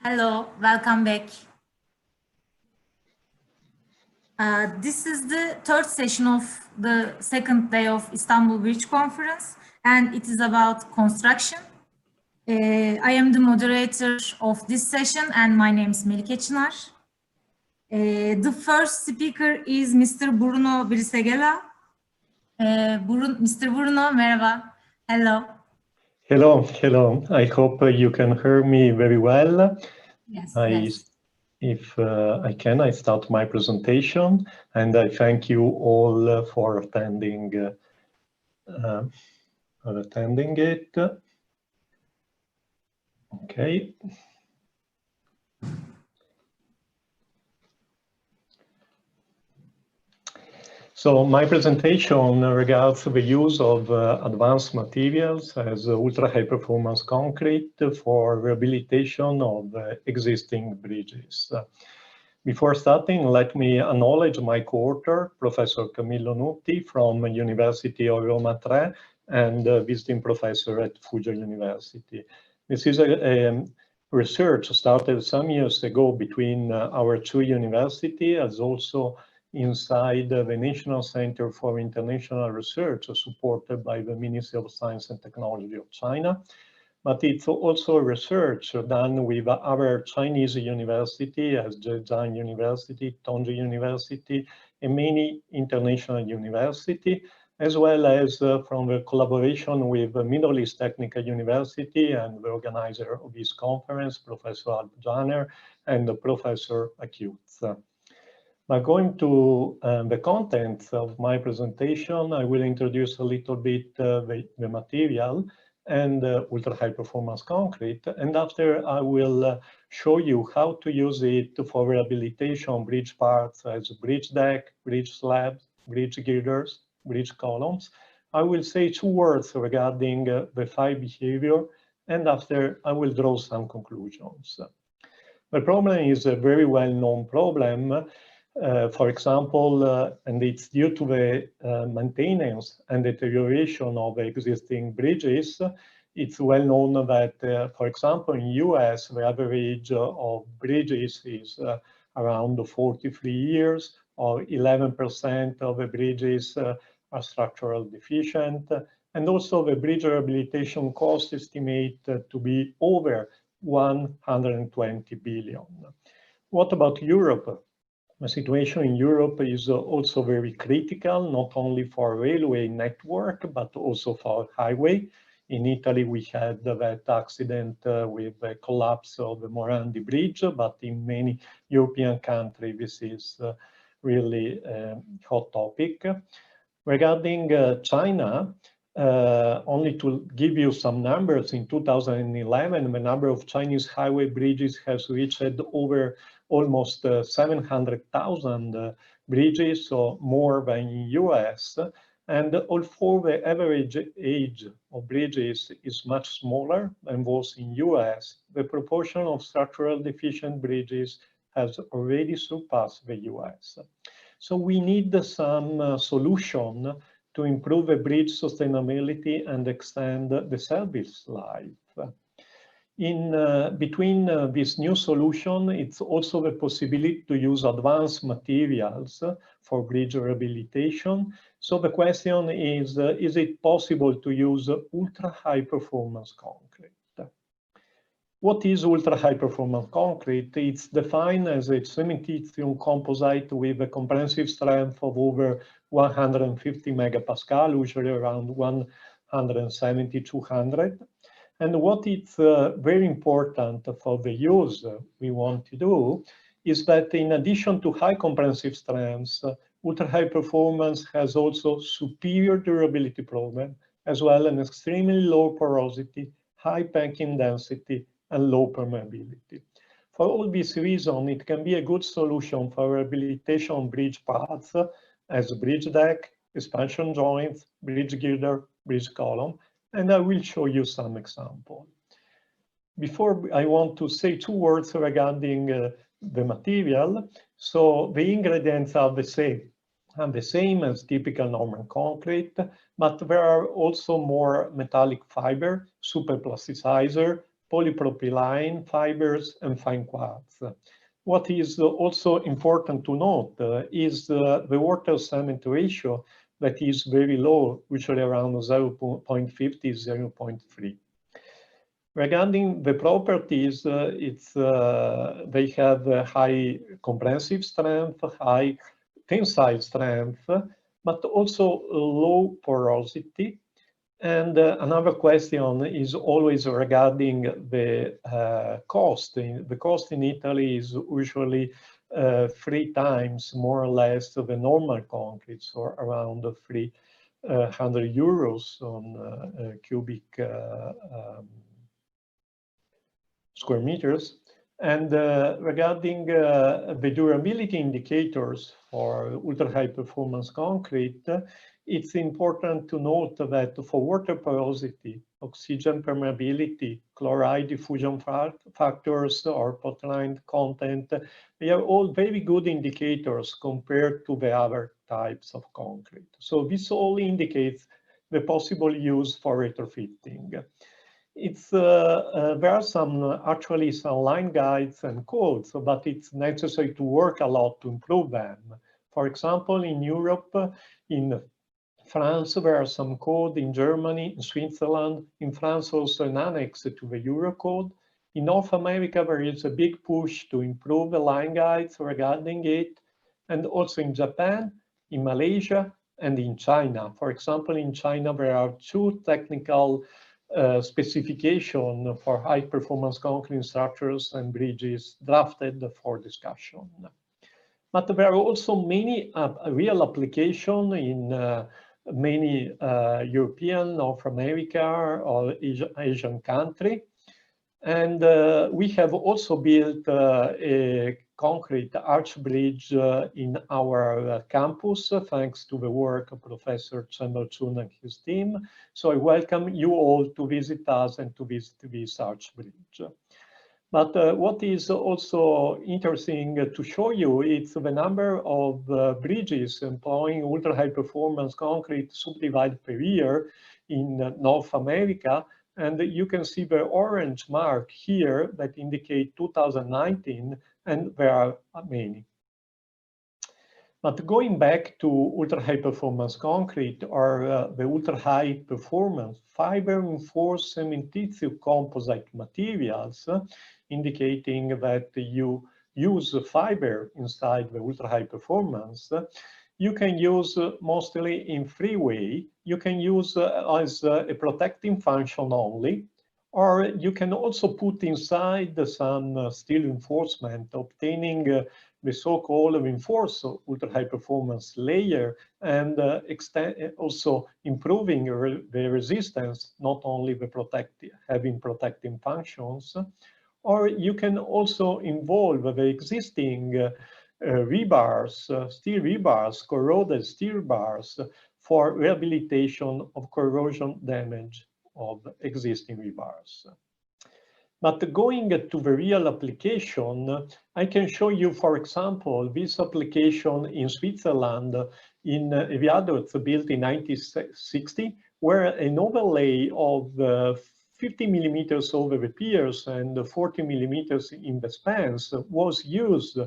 Hello, welcome back. This is the third session of the second day of Istanbul Bridge Conference, and it is about construction. I am the moderator of this session, and my name is Melike Çınar. The first speaker is Mr. Bruno Briseghella. Mr. Bruno, merhaba. Hello. Hello. I hope you can hear me very well. Yes. If I can, I start my presentation, and I thank you all for attending it. Okay. So my presentation regards the use of advanced materials as ultra-high performance concrete for rehabilitation of existing bridges. Before starting, let me acknowledge my co-author, Professor Camillo Nutti from University of Roma Tre and visiting professor at Foggia University. This is a research started some years ago between our two universities, as also inside the National Center for International Research, supported by the Ministry of Science and Technology of China. But it's also research done with other Chinese universities, as Zhejiang University, Tongji University, and many international universities, as well as from the collaboration with the Middle East Technical University and the organizer of this conference, Professor Alp-Janer and Professor Acutes. By going to the contents of my presentation, I will introduce a little bit the material and ultra-high performance concrete. And after, I will show you how to use it for rehabilitation bridge parts as bridge deck, bridge slabs, bridge girders, bridge columns. I will say 2 words regarding the 5 behavior, and after I will draw some conclusions. The problem is a very well-known problem. For example, and it's due to the maintenance and deterioration of existing bridges. It's well known that, for example, in US, the average of bridges is around 43 years, or 11% of the bridges are structural deficient. And also the bridge rehabilitation cost estimated to be over 120 billion. What about Europe? The situation in Europe is also very critical, not only for railway network, but also for highway. In Italy, we had that accident with the collapse of the Morandi Bridge, but in many European countries, this is really a hot topic. Regarding China, only to give you some numbers, in 2011, the number of Chinese highway bridges has reached over almost 700,000 bridges, so more than in US. And although the average age of bridges is much smaller than was in US, the proportion of structural deficient bridges has already surpassed the US. So we need some solution to improve the bridge sustainability and extend the service life. In between this new solution, it's also the possibility to use advanced materials for bridge rehabilitation. So the question is it possible to use ultra-high performance concrete? What is ultra-high performance concrete? It's defined as a cementitium composite with a comprehensive strength of over 150 megapascal, usually around 170, 200. And what is very important for the use we want to do is that in addition to high comprehensive strengths, ultra-high performance has also superior durability problem, as well as an extremely low porosity, high packing density, and low permeability. For all these reasons, it can be a good solution for rehabilitation bridge parts as bridge deck, expansion joints, bridge girder, bridge column, and I will show you some examples. Before, I want to say 2 words regarding the material. So the ingredients are the same as typical Norman concrete, but there are also more metallic fiber, super plasticizer, polypropylene fibers, and fine quartz. What is also important to note is the water cement ratio that is very low, usually around 0.50, 0.3. Regarding the properties, they have high compressive strength, high tensile strength, but also low porosity. And another question is always regarding the cost. The cost in Italy is usually 3 times more or less the normal concrete, so around 300 euros on cubic square meters. And regarding the durability indicators for ultra-high performance concrete, it's important to note that for water porosity, oxygen permeability, chloride diffusion factors, or potline content, they are all very good indicators compared to the other types of concrete. So this all indicates the possible use for retrofitting. There are actually some line guides and codes, but it's necessary to work a lot to improve them. For example, in Europe, in France, there are some code. In Germany, in Switzerland, in France also an annex to the Eurocode. In North America, there is a big push to improve the line guides regarding it, and also in Japan, in Malaysia, and in China. For example, in China, there are 2 technical specification for high-performance concrete structures and bridges drafted for discussion. But there are also many real applications in many European, North America, or Asian country. And we have also built a concrete arch bridge in our campus, thanks to the work of Professor Çınar and his team. So I welcome you all to visit us and to visit this arch bridge. But what is also interesting to show you is the number of bridges employing ultra-high performance concrete subdivided per year in North America. And you can see the orange mark here that indicate 2019, and there are many. But going back to ultra-high performance concrete, or the ultra-high performance fiber-reinforced cementitious composite materials, indicating that you use fiber inside the ultra-high performance, you can use mostly in 3 ways. You can use as a protecting function only, or you can also put inside some steel reinforcement, obtaining the so-called reinforced ultra-high performance layer, and also improving the resistance, not only the having protecting functions. Or you can also involve the existing rebars, steel rebars, corroded steel bars, for rehabilitation of corrosion damage of existing rebars. But going to the real application, I can show you, for example, this application in Switzerland in viaducts built in 1960, where an overlay of 50 millimeters over the piers and 40 millimeters in the spans was used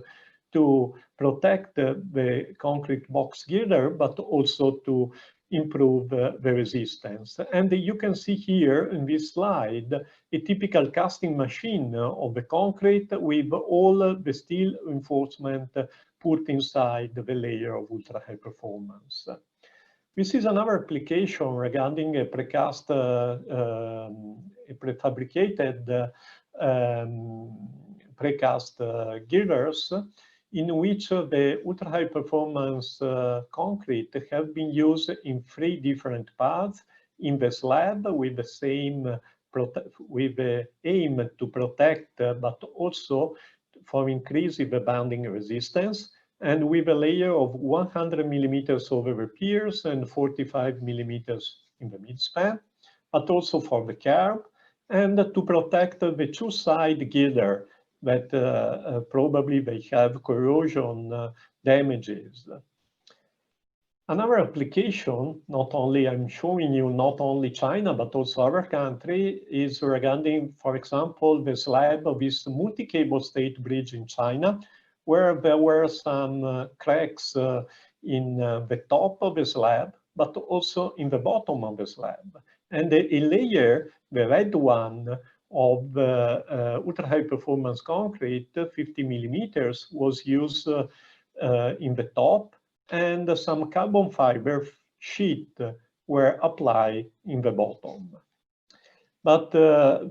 to protect the concrete box girder, but also to improve the resistance. And you can see here in this slide a typical casting machine of the concrete with all the steel reinforcement put inside the layer of ultra-high performance. This is another application regarding a precast, prefabricated precast girders, in which the ultra-high performance concrete have been used in 3 different paths in the slab with the same with the aim to protect, but also for increasing the bending resistance, and with a layer of 100 millimeters over the piers and 45 millimeters in the midspan, but also for the curb, and to protect the 2-side girder that probably they have corrosion damages. Another application, not only I'm showing you, not only China, but also other country, is regarding, for example, the slab of this multi-cable state bridge in China, where there were some cracks in the top of the slab, but also in the bottom of the slab. And a layer, the red one, of ultra-high performance concrete, 50 millimeters, was used in the top, and some carbon fiber sheet were applied in the bottom. But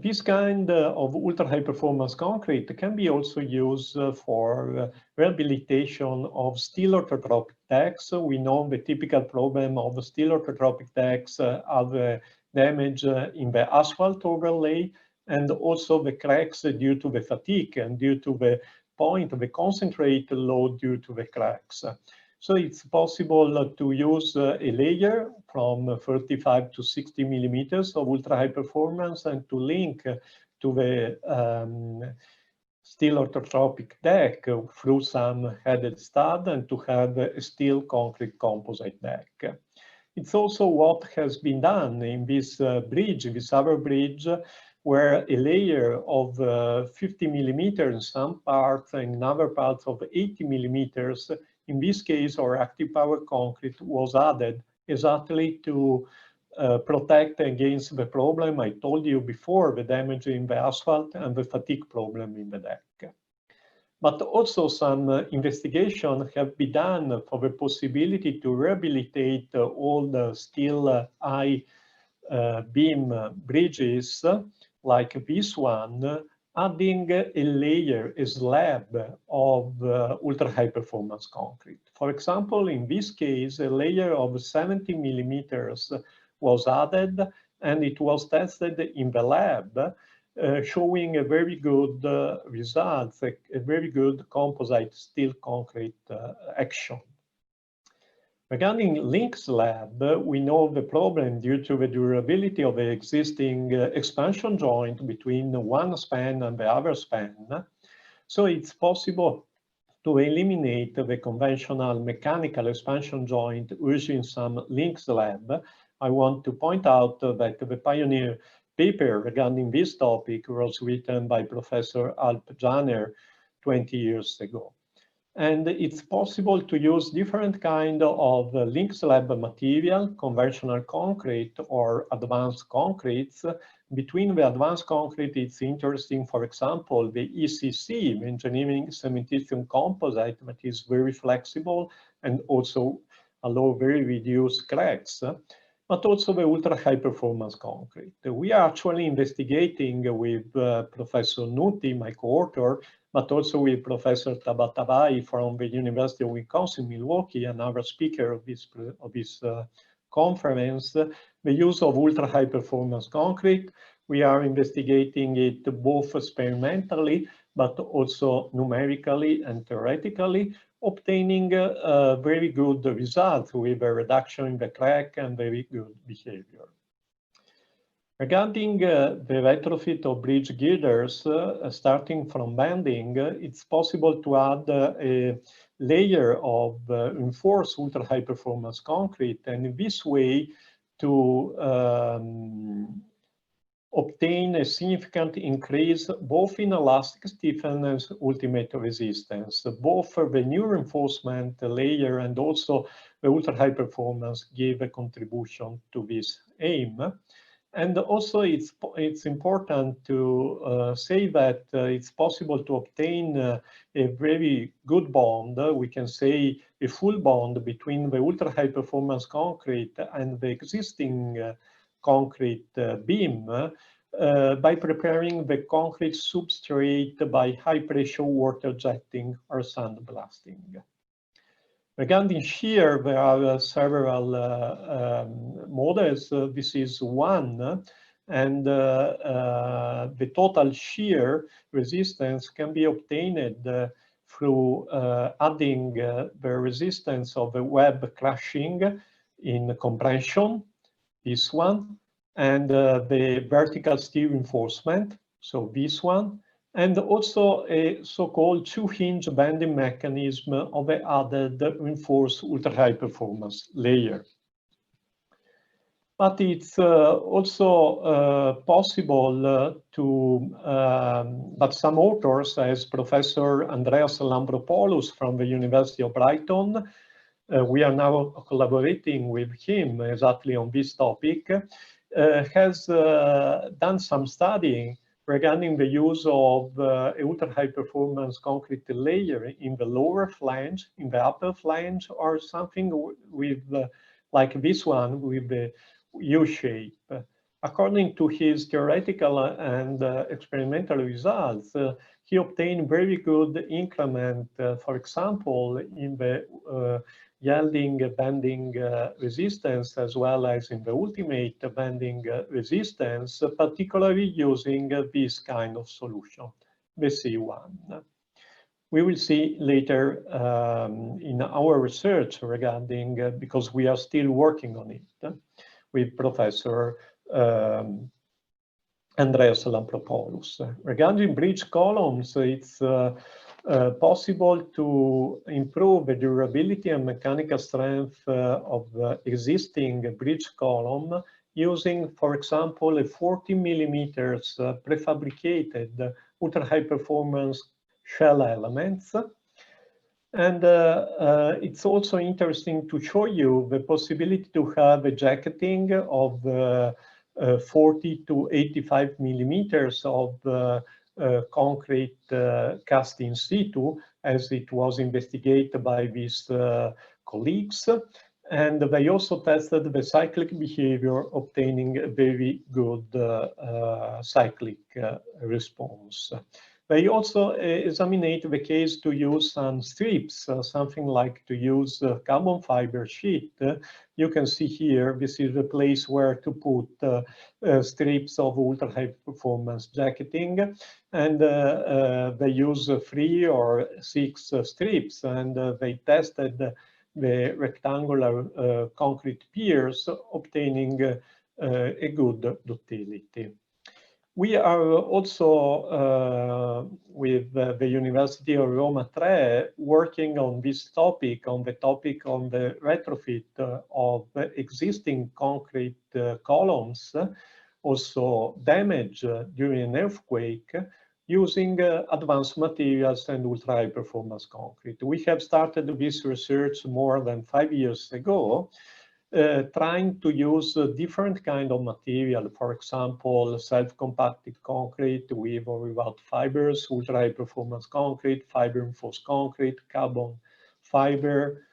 this kind of ultra-high performance concrete can be also used for rehabilitation of steel orthotropic decks. We know the typical problem of steel orthotropic decks are the damage in the asphalt overlay, and also the cracks due to the fatigue and due to the point of the concentrate load due to the cracks. So it's possible to use a layer from 35 to 60 millimeters of ultra-high performance and to link to the steel orthotropic deck through some headed stud and to have a steel concrete composite deck. It's also what has been done in this bridge, this other bridge, where a layer of 50 millimeters in some parts and in other parts of 80 millimeters, in this case, our active power concrete was added exactly to protect against the problem I told you before, the damage in the asphalt and the fatigue problem in the deck. But also some investigation have been done for the possibility to rehabilitate all the steel high beam bridges like this one, adding a layer, a slab of ultra-high performance concrete. For example, in this case, a layer of 70 millimeters was added, and it was tested in the lab, showing a very good results, a very good composite steel concrete action. Regarding link slab, we know the problem due to the durability of the existing expansion joint between one span and the other span. So it's possible to eliminate the conventional mechanical expansion joint using some link slab. I want to point out that the pioneer paper regarding this topic was written by Professor Alp Janner 20 years ago. And it's possible to use different kind of link slab material, conventional concrete or advanced concretes. Between the advanced concrete, it's interesting, for example, the ECC, engineering cementitium composite, that is very flexible and also allow very reduced cracks, but also the ultra-high performance concrete. We are actually investigating with Professor Nuti, my co-author, but also with Professor Tabatabai from the University of Wisconsin-Milwaukee, another speaker of this conference, the use of ultra-high performance concrete. We are investigating it both experimentally, but also numerically and theoretically, obtaining very good results with a reduction in the crack and very good behavior. Regarding the retrofit of bridge girders, starting from bending, it's possible to add a layer of reinforced ultra-high performance concrete, and in this way to obtain a significant increase both in elastic stiffness and ultimate resistance. Both for the new reinforcement layer and also the ultra-high performance give a contribution to this aim. And also it's important to say that it's possible to obtain a very good bond, we can say a full bond between the ultra-high performance concrete and the existing concrete beam by preparing the concrete substrate by high pressure water jetting or sandblasting. Regarding shear, there are several models. This is one, and the total shear resistance can be obtained through adding the resistance of the web crushing in compression, this one, and the vertical steel reinforcement, so this one, and also a so-called two-hinge bending mechanism of the added reinforced ultra-high performance layer. But it's also possible but some authors, as Professor Andreas Lampropoulos from the University of Brighton, we are now collaborating with him exactly on this topic, has done some studying regarding the use of a ultra-high performance concrete layer in the lower flange, in the upper flange, or something with like this one with the U shape. According to his theoretical and experimental results, he obtained very good increment, for example, in the yielding bending resistance, as well as in the ultimate bending resistance, particularly using this kind of solution, the C1. We will see later in our research regarding, because we are still working on it with Professor Andreas Lampropoulos. Regarding bridge columns, it's possible to improve the durability and mechanical strength of the existing bridge column using, for example, a 40 millimeters prefabricated ultra-high performance shell elements. And it's also interesting to show you the possibility to have a jacketing of 40 to 85 millimeters of concrete cast in situ, as it was investigated by these colleagues. And they also tested the cyclic behavior, obtaining a very good cyclic response. They also examined the case to use some strips, something like to use carbon fiber sheet. You can see here, this is the place where to put strips of ultra-high performance jacketing. And they use 3 or 6 strips, and they tested the rectangular concrete piers, obtaining a good ductility. We are also with the University of Roma Tre working on this topic, on the retrofit of existing concrete columns, also damaged during an earthquake, using advanced materials and ultra-high performance concrete. We have started this research more than 5 years ago, trying to use different kind of material, for example, self-compacted concrete with or without fibers, ultra-high performance concrete, fiber-reinforced concrete, carbon fiber,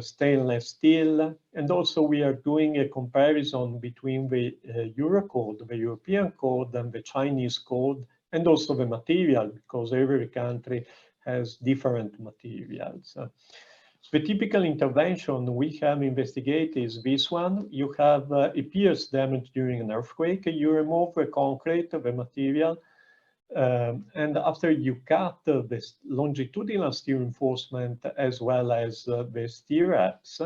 stainless steel. And also we are doing a comparison between the Eurocode, the European code, and the Chinese code, and also the material, because every country has different materials. The typical intervention we have investigated is this one. You have a piers damage during an earthquake. You remove the concrete, the material, and after you cut the longitudinal steel reinforcement as well as the stirrups,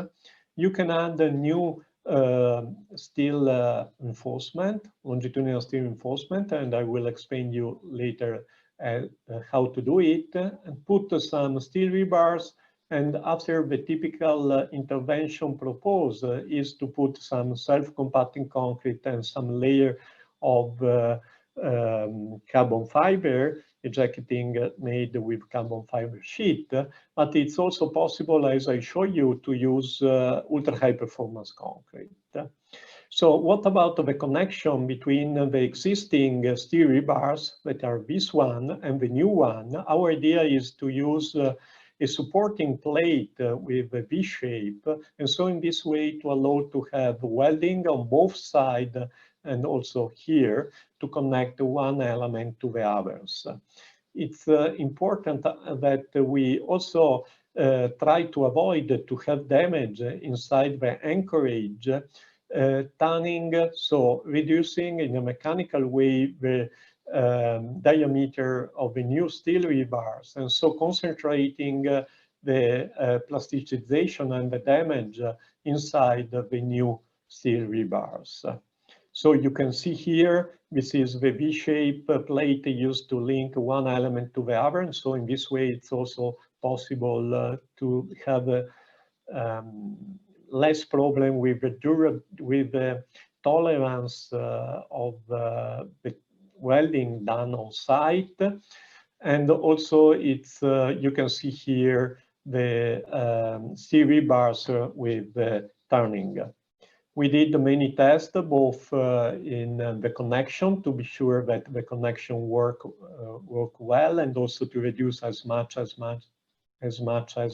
you can add a new steel reinforcement, longitudinal steel reinforcement, and I will explain you later how to do it, and put some steel rebars. And after the typical intervention proposed is to put some self-compacting concrete and some layer of carbon fiber, a jacketing made with carbon fiber sheet. But it's also possible, as I show you, to use ultra-high performance concrete. So what about the connection between the existing steel rebars that are this one and the new one? Our idea is to use a supporting plate with a V shape, and so in this way to allow to have welding on both sides and also here to connect one element to the others. It's important that we also try to avoid to have damage inside the anchorage, tanning, so reducing in a mechanical way the diameter of the new steel rebars, and so concentrating the plasticization and the damage inside the new steel rebars. So you can see here This is the V-shape plate used to link one element to the other. And so in this way, it's also possible to have less problem with the tolerance of the welding done on site. And also it's, you can see here the CV bars with the turning. We did many tests, both in the connection to be sure that the connection work well, and also to reduce as much as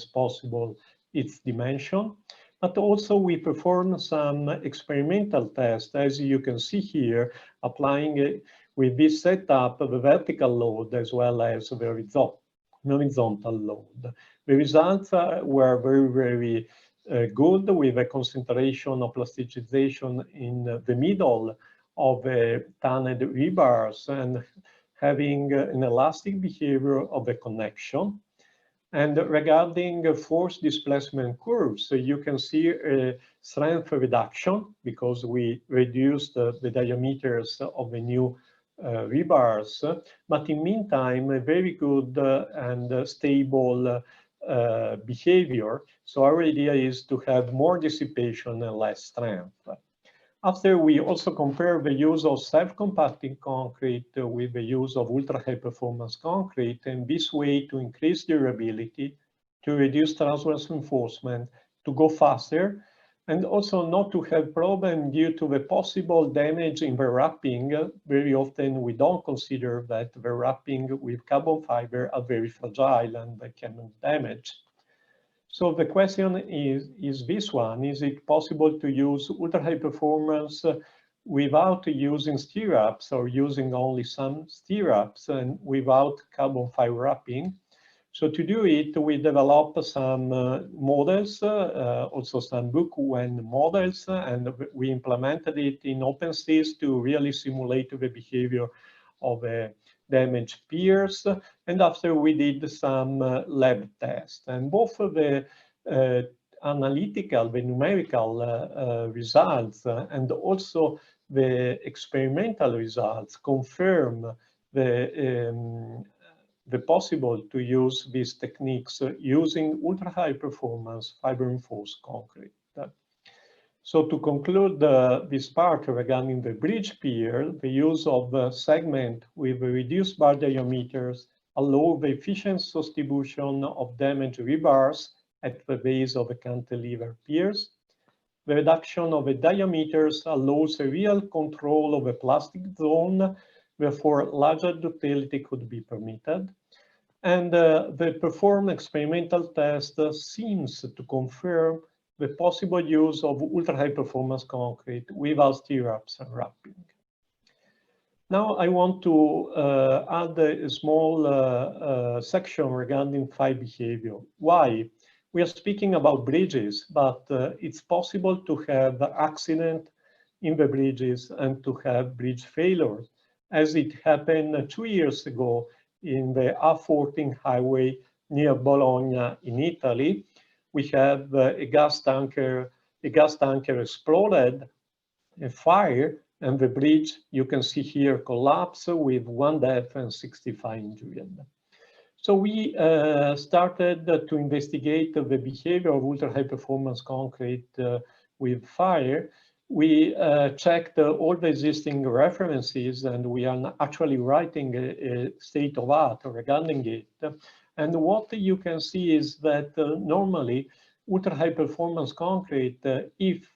possible its dimension. But also we performed some experimental tests, as you can see here, applying with this setup the vertical load as well as the horizontal load. The results were very good, with a concentration of plasticization in the middle of the tanned rebars and having an elastic behavior of the connection. And regarding force displacement curves, so you can see a strength reduction because we reduced the diameters of the new rebars, but in meantime, a very good and stable behavior. So our idea is to have more dissipation and less strength. After, we also compare the use of self-compacting concrete with the use of ultra-high performance concrete, and this way to increase durability, to reduce transverse reinforcement, to go faster, and also not to have problem due to the possible damage in the wrapping. Very often we don't consider that the wrapping with carbon fiber are very fragile and they can damage. So the question is this one: is it possible to use ultra-high performance without using stirrups, or using only some stirrups and without carbon fiber wrapping? So to do it, we developed some models, also some book-when models, and we implemented it in OpenSys to really simulate the behavior of damaged piers. And after, we did some lab tests, and both of the analytical, the numerical results, and also the experimental results confirm the possible to use these techniques using ultra-high performance fiber-reinforced concrete. So to conclude this part regarding the bridge pier, the use of the segment with reduced bar diameters allow the efficient distribution of damaged rebars at the base of the cantilever piers. The reduction of the diameters allows a real control of the plastic zone, therefore larger ductility could be permitted. And the performed experimental test seems to confirm the possible use of ultra-high performance concrete without stirrups and wrapping. Now I want to add a small section regarding fight behavior. Why? We are speaking about bridges, but it's possible to have accident in the bridges and to have bridge failure, as it happened 2 years ago in the A14 highway near Bologna in Italy. We have a gas tanker exploded, a fire, and the bridge, you can see here, collapsed with 1 death and 65 injured. So we started to investigate the behavior of ultra-high performance concrete with fire. We checked all the existing references, and we are actually writing a state of art regarding it. And what you can see is that normally ultra-high performance concrete, if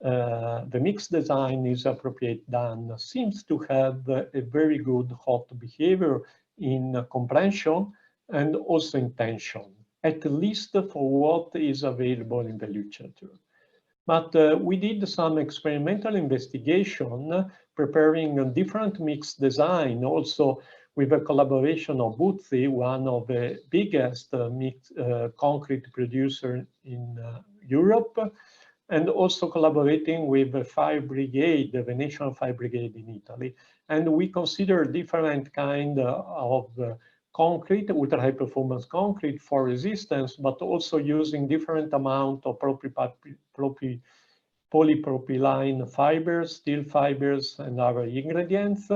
the mix design is appropriate done, seems to have a very good hot behavior in compression and also in tension, at least for what is available in the literature. But we did some experimental investigation, preparing a different mix design, also with a collaboration of Buzzi, one of the biggest concrete producer in Europe, and also collaborating with the Fire Brigade, the National Fire Brigade in Italy. And we consider different kind of concrete, ultra-high performance concrete for resistance, but also using different amount of polypropylene fibers, steel fibers, and other ingredients.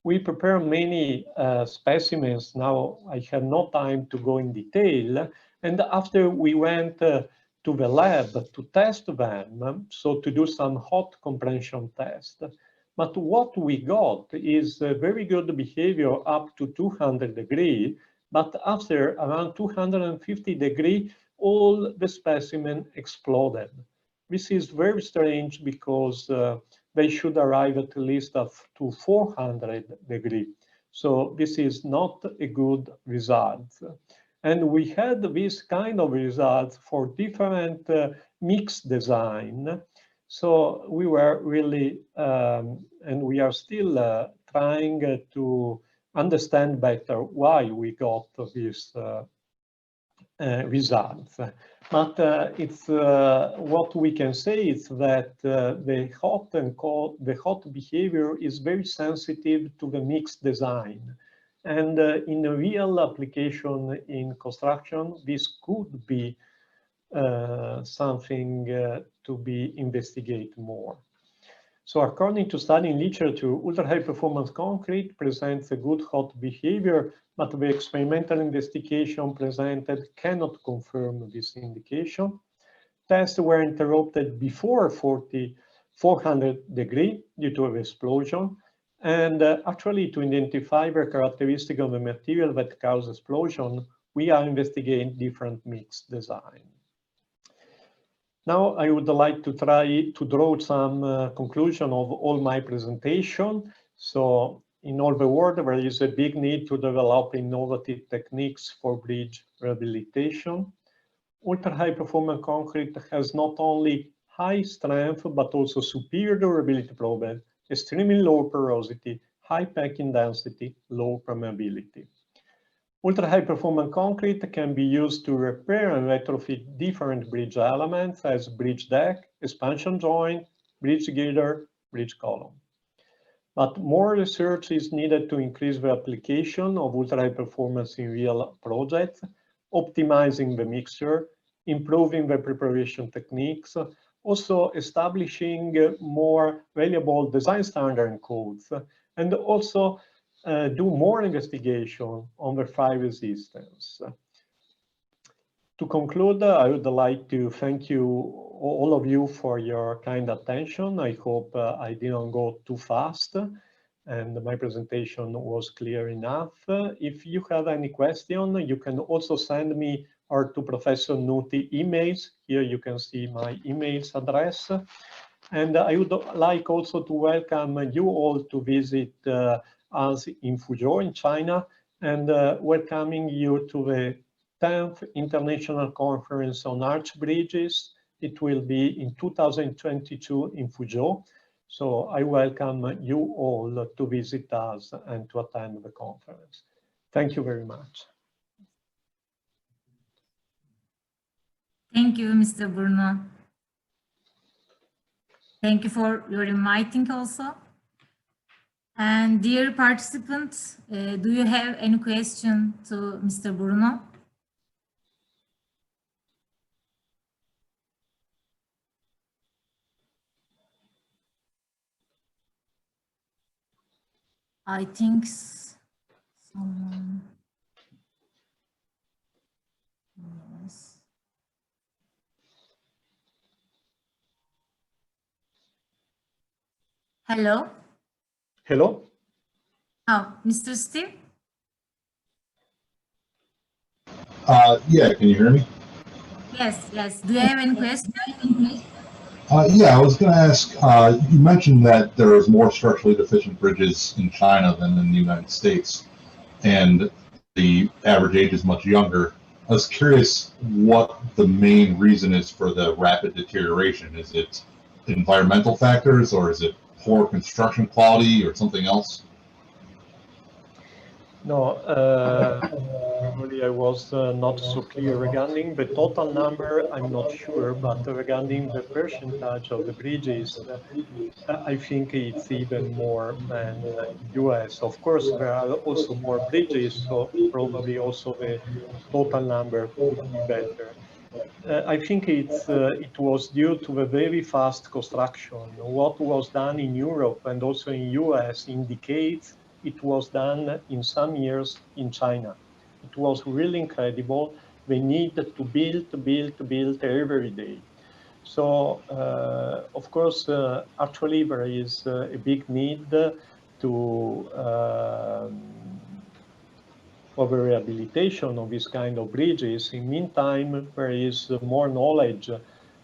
We prepare many specimens. Now I have no time to go in detail. And after we went to the lab to test them, so to do some hot compression test. But what we got is very good behavior up to 200 degrees, but after around 250 degrees, all the specimen exploded. This is very strange because they should arrive at least to 400 degrees. So this is not a good result. And we had this kind of results for different mix design. So we were really, and we are still trying to understand better why we got these results. But it's what we can say is that the hot and cold, the hot behavior is very sensitive to the mix design. And in a real application in construction, this could be something to be investigated more. So according to study in literature, ultra-high performance concrete presents a good hot behavior, but the experimental investigation presented cannot confirm this indication. Tests were interrupted before 400 degrees due to an explosion. And actually, to identify the characteristic of the material that caused explosion, we are investigating different mix design. Now, I would like to try to draw some conclusion of all my presentation. So in all the world, there is a big need to develop innovative techniques for bridge rehabilitation. Ultra-high performance concrete has not only high strength, but also superior durability properties, extremely low porosity, high packing density, low permeability. Ultra-high performance concrete can be used to repair and retrofit different bridge elements as bridge deck, expansion joint, bridge girder, bridge column. But more research is needed to increase the application of ultra-high performance in real projects, optimizing the mixture, improving the preparation techniques, also establishing more valuable design standard and codes, and also do more investigation on the fire resistance. To conclude, I would like to thank you, all of you, for your kind attention. I hope I didn't go too fast and my presentation was clear enough. If you have any question, you can also send me or to Professor Nuti emails. Here you can see my emails address. And I would like also to welcome you all to visit us in Fuzhou in China, and welcoming you to the 10th International Conference on Arch Bridges. It will be in 2022 in Fuzhou. So I welcome you all to visit us and to attend the conference. Thank you very much. Thank you, Mr. Bruno. Thank you for your inviting also. And dear participants, do you have any question to Mr. Bruno? I think someone. Yes. Hello. Hello. Oh, Mr. Steve? Yeah, can you hear me? Yes, yes. Do you have any question? Yeah, I was going to ask, you mentioned that there is more structurally deficient bridges in China than in the United States, and the average age is much younger. I was curious what the main reason is for the rapid deterioration. Is it environmental factors, or is it poor construction quality, or something else? No, probably I was not so clear regarding the total number. I'm not sure, but regarding the percentage of the bridges, I think it's even more than US. Of course, there are also more bridges, so probably also the total number could be better. I think it was due to the very fast construction. What was done in Europe and also in US indicates it was done in some years in China. It was really incredible. They needed to build every day. So, of course, actually there is a big need for the rehabilitation of this kind of bridges. In the meantime, there is more knowledge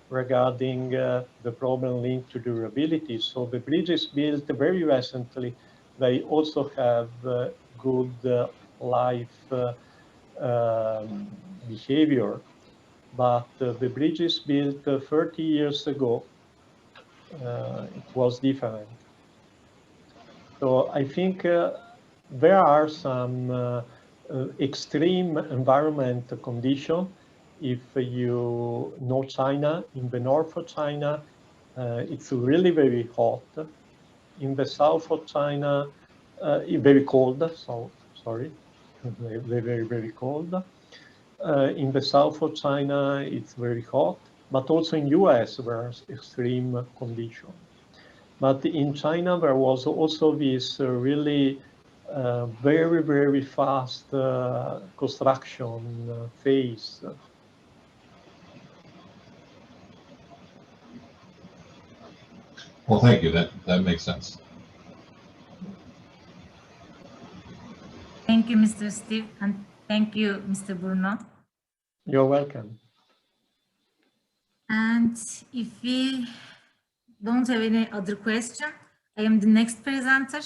regarding the problem linked to durability. So the bridges built very recently, they also have good life behavior. But the bridges built 30 years ago, it was different. So I think there are some extreme environment condition. If you know China, in the north of China, it's really very hot. In the south of China, very cold, so sorry, very cold. In the south of China, it's very hot, but also in US, there's extreme conditions. But in China, there was also this really very fast construction phase. Well, thank you. That makes sense. Thank you, Mr. Steve, and thank you, Mr. Bruno. You're welcome. And if we don't have any other question, I am the next presenter.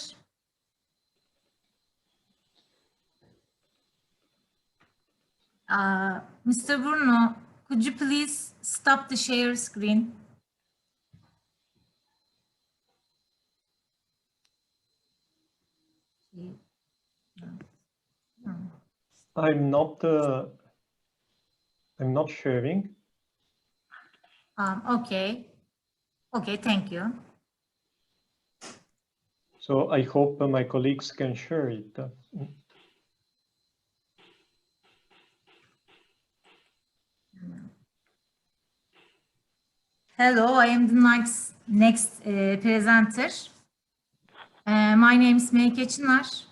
Mr. Bruno, could you please stop the share screen? I'm not sharing. Okay. Okay, thank you. So I hope my colleagues can share it. Hello, I am the next presenter. My name is Melike Çınar.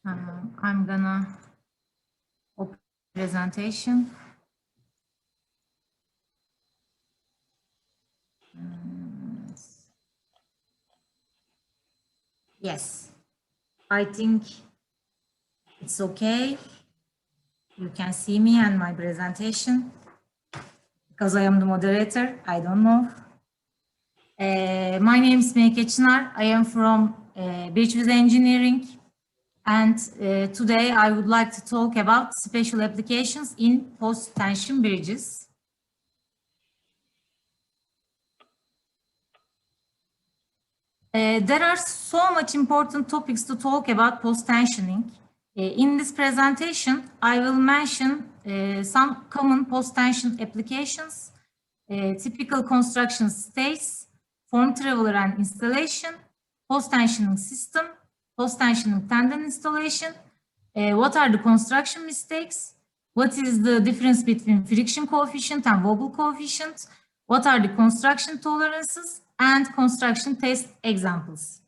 I'm gonna open the presentation. Yes, I think it's okay. You can see me and my presentation. Because I am the moderator, I don't know. My name is Melike Çınar. I am from Bridge Engineering. And today I would like to talk about special applications in post-tension bridges. There are so much important topics to talk about post-tensioning. In this presentation, I will mention some common post-tension applications, typical construction states, form traveler and installation, post-tensioning system, post-tensioning tendon installation, what are the construction mistakes, what is the difference between friction coefficient and wobble coefficient, what are the construction tolerances, and construction test examples.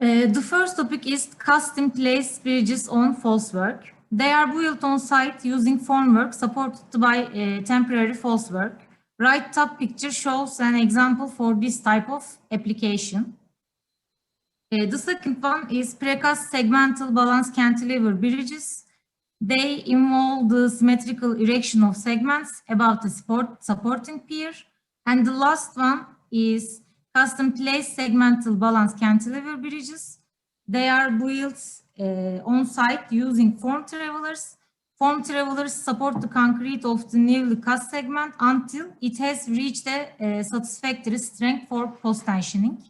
The first topic is custom placed bridges on falsework. They are built on site using formwork supported by temporary falsework. Right top picture shows an example for this type of application. The second one is precast segmental balance cantilever bridges. They involve the symmetrical erection of segments above the supporting pier. And the last one is custom placed segmental balance cantilever bridges. They are built on site using form travelers. Form travelers support the concrete of the newly cut segment until it has reached a satisfactory strength for post-tensioning.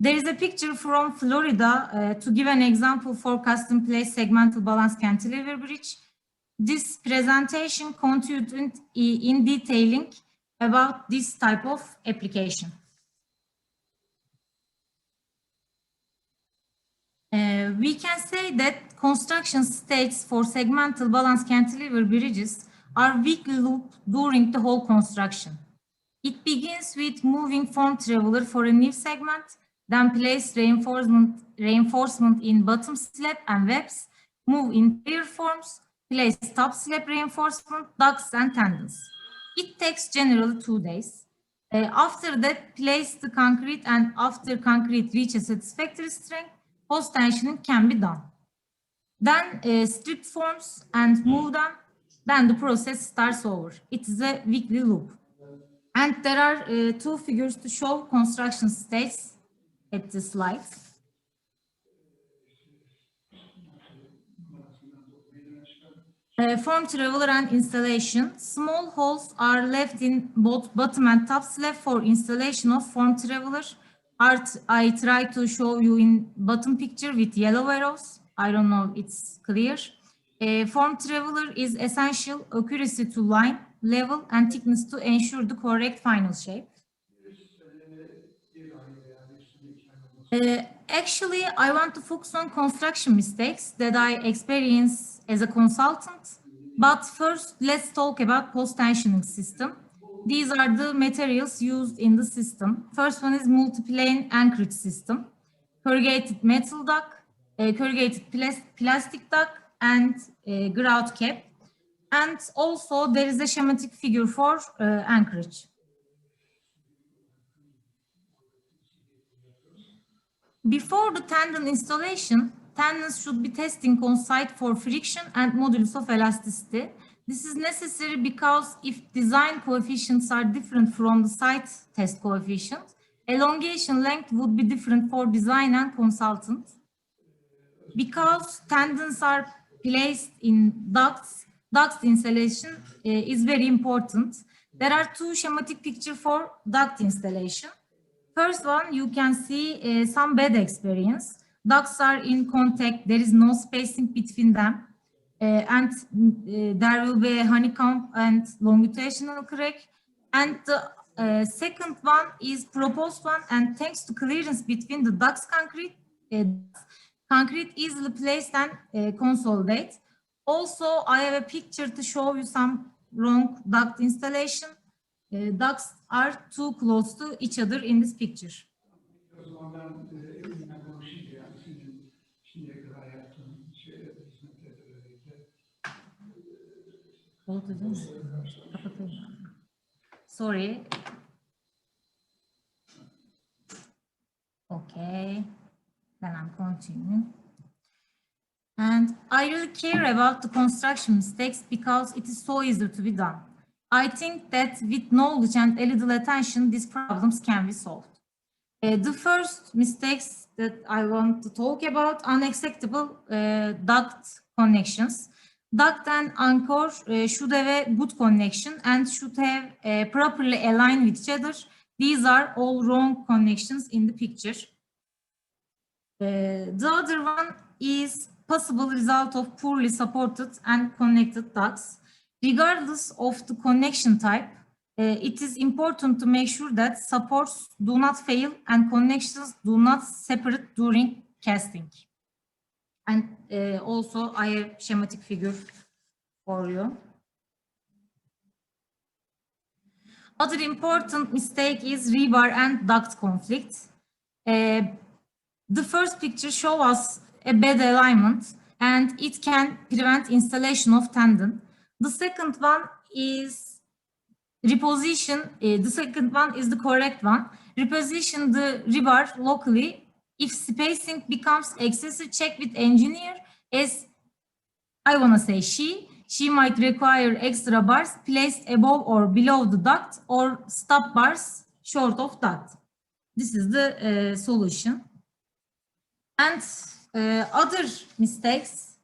There is a picture from Florida to give an example for custom placed segmental balance cantilever bridge. This presentation continued in detailing about this type of application. We can say that construction states for segmental balance cantilever bridges are weakly looped during the whole construction. It begins with moving form traveler for a new segment, then place reinforcement in bottom slab and webs, move interior forms, place top slab reinforcement, ducts and tendons. It takes generally 2 days. After that, place the concrete, and after concrete reaches satisfactory strength, post tensioning can be done. Then strip forms and move them, then the process starts over. It is a weekly loop. And there are 2 figures to show construction stages at the slide. Form traveler and installation. Small holes are left in both bottom and top slab for installation of form traveler. I try to show you in bottom picture with yellow arrows. I don't know if it's clear. Form traveler is essential accuracy to line, level, and thickness to ensure the correct final shape. Actually, I want to focus on construction mistakes that I experience as a consultant. But first, let's talk about post-tensioning system. These are the materials used in the system. First one is multi-plane anchorage system, corrugated metal duct, corrugated plastic duct, and grout cap. And also there is a schematic figure for anchorage. Before the tendon installation, tendons should be testing on site for friction and modulus of elasticity. This is necessary because if design coefficients are different from the site test coefficient, elongation length would be different for design and consultant. Because tendons are placed in ducts, duct installation is very important. There are 2 schematic pictures for duct installation. First one, you can see some bad experience. Ducts are in contact, there is no spacing between them. And there will be a honeycomb and longitudinal crack. And the second one is proposed one, and thanks to clearance between the ducts concrete easily placed and consolidate. Also, I have a picture to show you some wrong duct installation. Ducts are too close to each other in this picture. Sorry. Okay, then I'm continuing. And I really care about the construction mistakes because it is so easy to be done. I think that with knowledge and a little attention, these problems can be solved. The first mistakes that I want to talk about, unacceptable duct connections. Duct and anchor should have a good connection and should have properly aligned with each other. These are all wrong connections in the picture. The other one is possible result of poorly supported and connected ducts. Regardless of the connection type, it is important to make sure that supports do not fail and connections do not separate during casting. And also I have schematic figure for you. Other important mistake is rebar and duct conflict. The first picture shows us a bad alignment and it can prevent installation of tendon. The second one is reposition. The second one is the correct one. Reposition the rebar locally. If spacing becomes excessive, check with engineer. As I want to say she might require extra bars placed above or below the duct or stop bars short of duct. This is the solution. And other mistakes.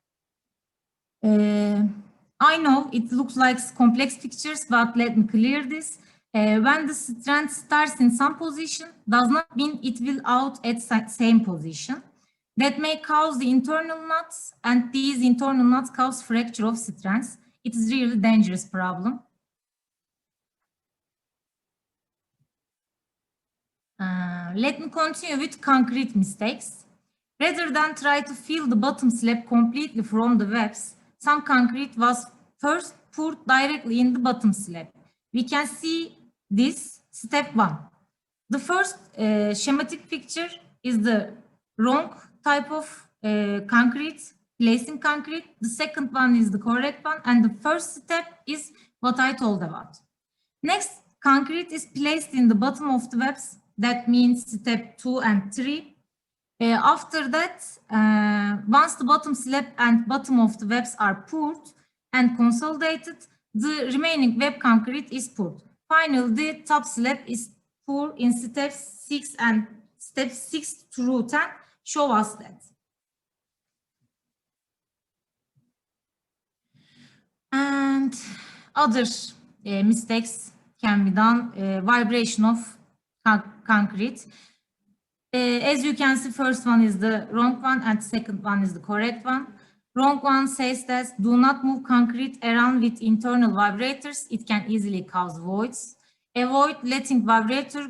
I know it looks like complex pictures, but let me clear this. When the strand starts in some position, does not mean it will out at same position. That may cause the internal knots, and these internal knots cause fracture of strands. It is really dangerous problem. Let me continue with concrete mistakes. Rather than try to fill the bottom slab completely from the webs, some concrete was first poured directly in the bottom slab. We can see this step 1. The first schematic picture is the wrong type of concrete, placing concrete. The second one is the correct one, and the first step is what I told about. Next, concrete is placed in the bottom of the webs. That means step 2 and 3. After that, once the bottom slab and bottom of the webs are poured and consolidated, the remaining web concrete is poured. Finally, the top slab is poured in steps 6 and steps 6 through 10 show us that. And other mistakes can be done, vibration of concrete. As you can see, first one is the wrong one and second one is the correct one. Wrong one says that do not move concrete around with internal vibrators. It can easily cause voids. Avoid letting vibrator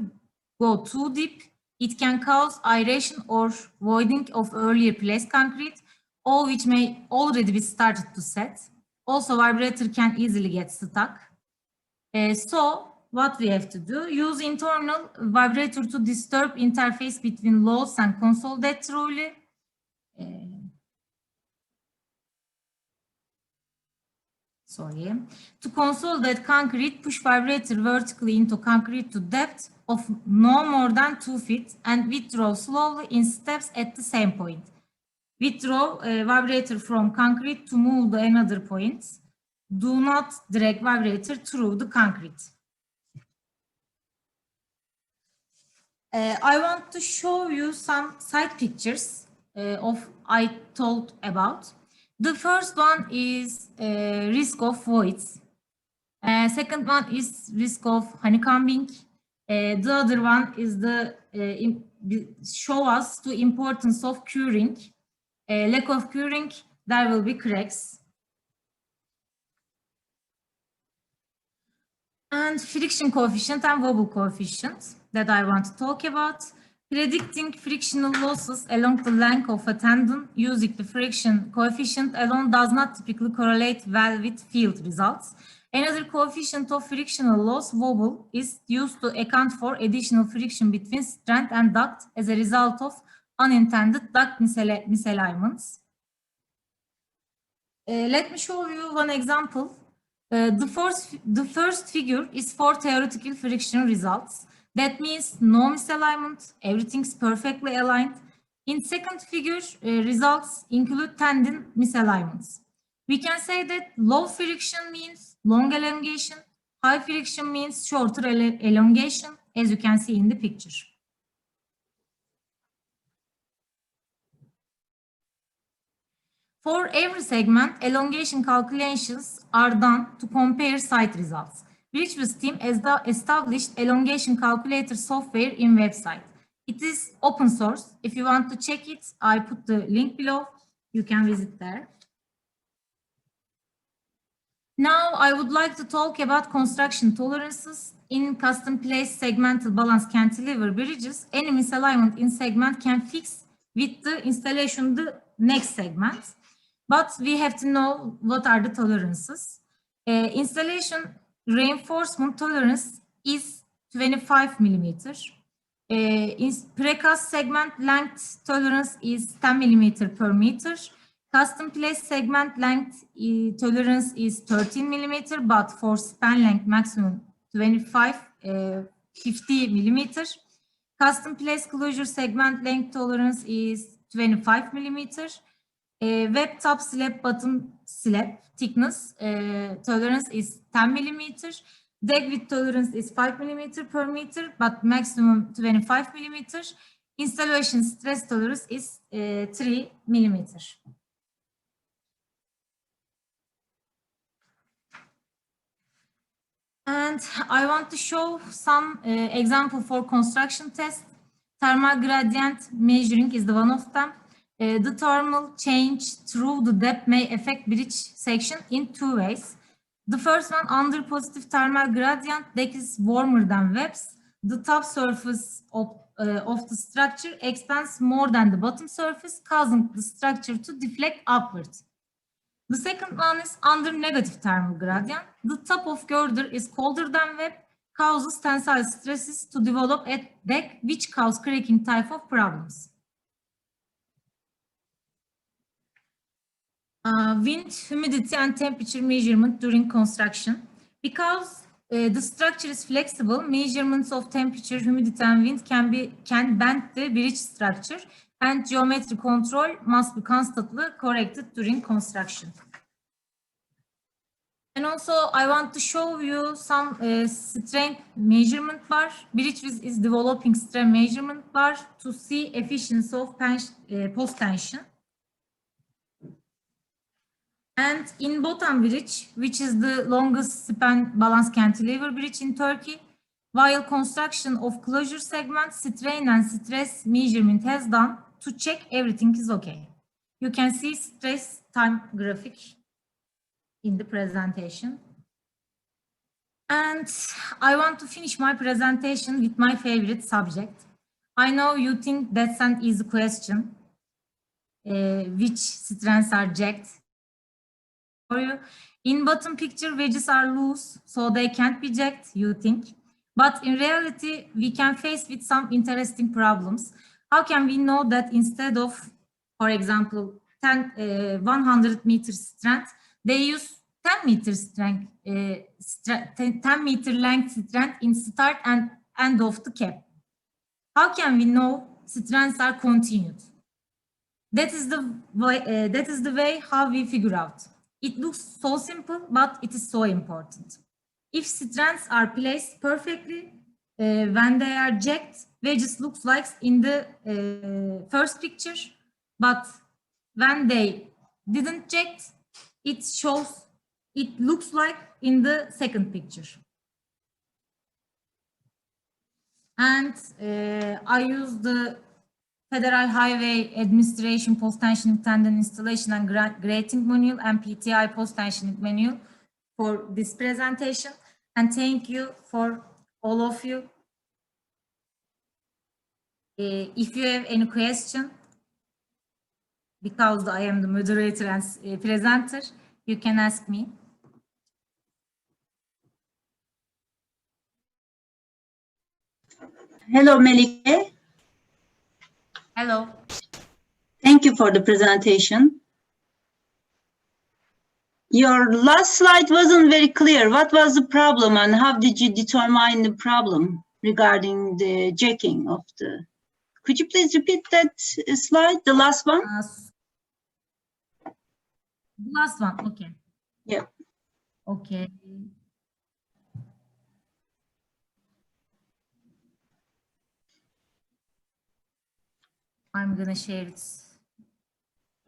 go too deep. It can cause aeration or voiding of earlier placed concrete, all which may already be started to set. Also, vibrator can easily get stuck. So what we have to do, use internal vibrator to disturb interface between loads and consolidate thoroughly. To consolidate concrete, push vibrator vertically into concrete to depth of no more than 2 feet and withdraw slowly in steps at the same point. Withdraw vibrator from concrete to move to another point. Do not drag vibrator through the concrete. I want to show you some side pictures of I told about. The first one is risk of voids. Second one is risk of honeycombing. The other one is the show us the importance of curing. Lack of curing, there will be cracks. And friction coefficient and wobble coefficient that I want to talk about. Predicting frictional losses along the length of a tendon using the friction coefficient alone does not typically correlate well with field results. Another coefficient of frictional loss, wobble, is used to account for additional friction between strand and duct as a result of unintended duct misalignments. Let me show you one example. The first figure is for theoretical friction results. That means no misalignment, everything's perfectly aligned. In second figure, results include tendon misalignments. We can say that low friction means long elongation, high friction means shorter elongation, as you can see in the picture. For every segment, elongation calculations are done to compare site results. Bridge's team has established elongation calculator software in website. It is open source. If you want to check it, I put the link below. You can visit there. Now I would like to talk about construction tolerances. In custom placed segmental balance cantilever bridges, any misalignment in segment can fix with the installation of the next segment. But we have to know what are the tolerances. Installation reinforcement tolerance is 25 millimeters. Precast segment length tolerance is 10 millimeter per meter. Custom placed segment length tolerance is 13 millimeter, but for span length maximum 50 millimeter. Custom placed closure segment length tolerance is 25 millimeter. Web top slab, bottom slab thickness tolerance is 10 millimeter. Deck width tolerance is 5 millimeter per meter, but maximum 25 millimeter. Installation stress tolerance is 3 millimeter. And I want to show some example for construction test. Thermal gradient measuring is the one of them. The thermal change through the depth may affect bridge section in 2 ways. The first one, under positive thermal gradient, deck is warmer than webs. The top surface of of the structure expands more than the bottom surface, causing the structure to deflect upward. The second one is under negative thermal gradient. The top of girder is colder than web, causes tensile stresses to develop at deck, which cause cracking type of problems. Wind, humidity, and temperature measurement during construction. Because the structure is flexible, measurements of temperature, humidity, and wind can bend the bridge structure, and geometry control must be constantly corrected during construction. And also, I want to show you some strength measurement bar. Bridge is developing strength measurement bar to see efficiency of post tension. And in Botan Bridge, which is the longest span balance cantilever bridge in Turkey, while construction of closure segments, strain and stress measurement has done to check everything is okay. You can see stress time graphic in the presentation. And I want to finish my presentation with my favorite subject. I know you think that's an easy question. Which strengths are jacked? For you. In bottom picture, wedges are loose, so they can't be jacked, you think. But in reality, we can face with some interesting problems. How can we know that instead of, for example, 100 meter strength, they use 10 meter strength, 10 meter length strength in start and end of the cap? How can we know strengths are continued? That is the way how we figure out. It looks so simple, but it is so important. If strengths are placed perfectly, when they are jacked, wedges looks like in the first picture, but when they didn't jack, it looks like in the second picture. And I use the Federal Highway Administration Post-Tensioning Tendon Installation and Grating Manual and PTI Post-Tensioning Manual for this presentation. And thank you for all of you. If you have any question, because I am the moderator and presenter, you can ask me. Hello, Melike. Hello. Thank you for the presentation. Your last slide wasn't very clear. What was the problem and how did you determine the problem regarding the jacking of the... Could you please repeat that slide, the last one? The last one, okay. Yeah. Okay. I'm gonna share it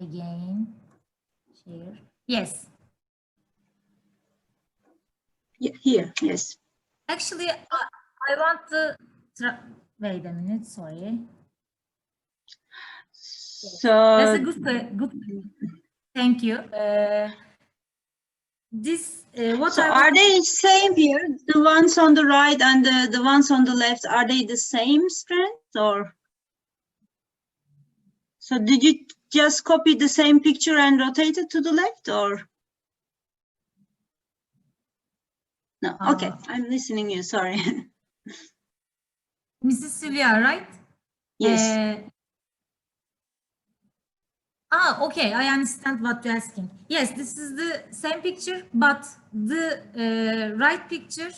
again. Share. Yes. Yeah, here, yes. Actually, I want to wait a minute. Sorry. So That's a good. Thank you. Are they same here? The ones on the right and the ones on the left, are they the same strength or? So did you just copy the same picture and rotate it to the left or? No, okay, I'm listening you, sorry. Mrs. Sylvia, right? Yes. Okay, I understand what you're asking. Yes, this is the same picture, but the right picture,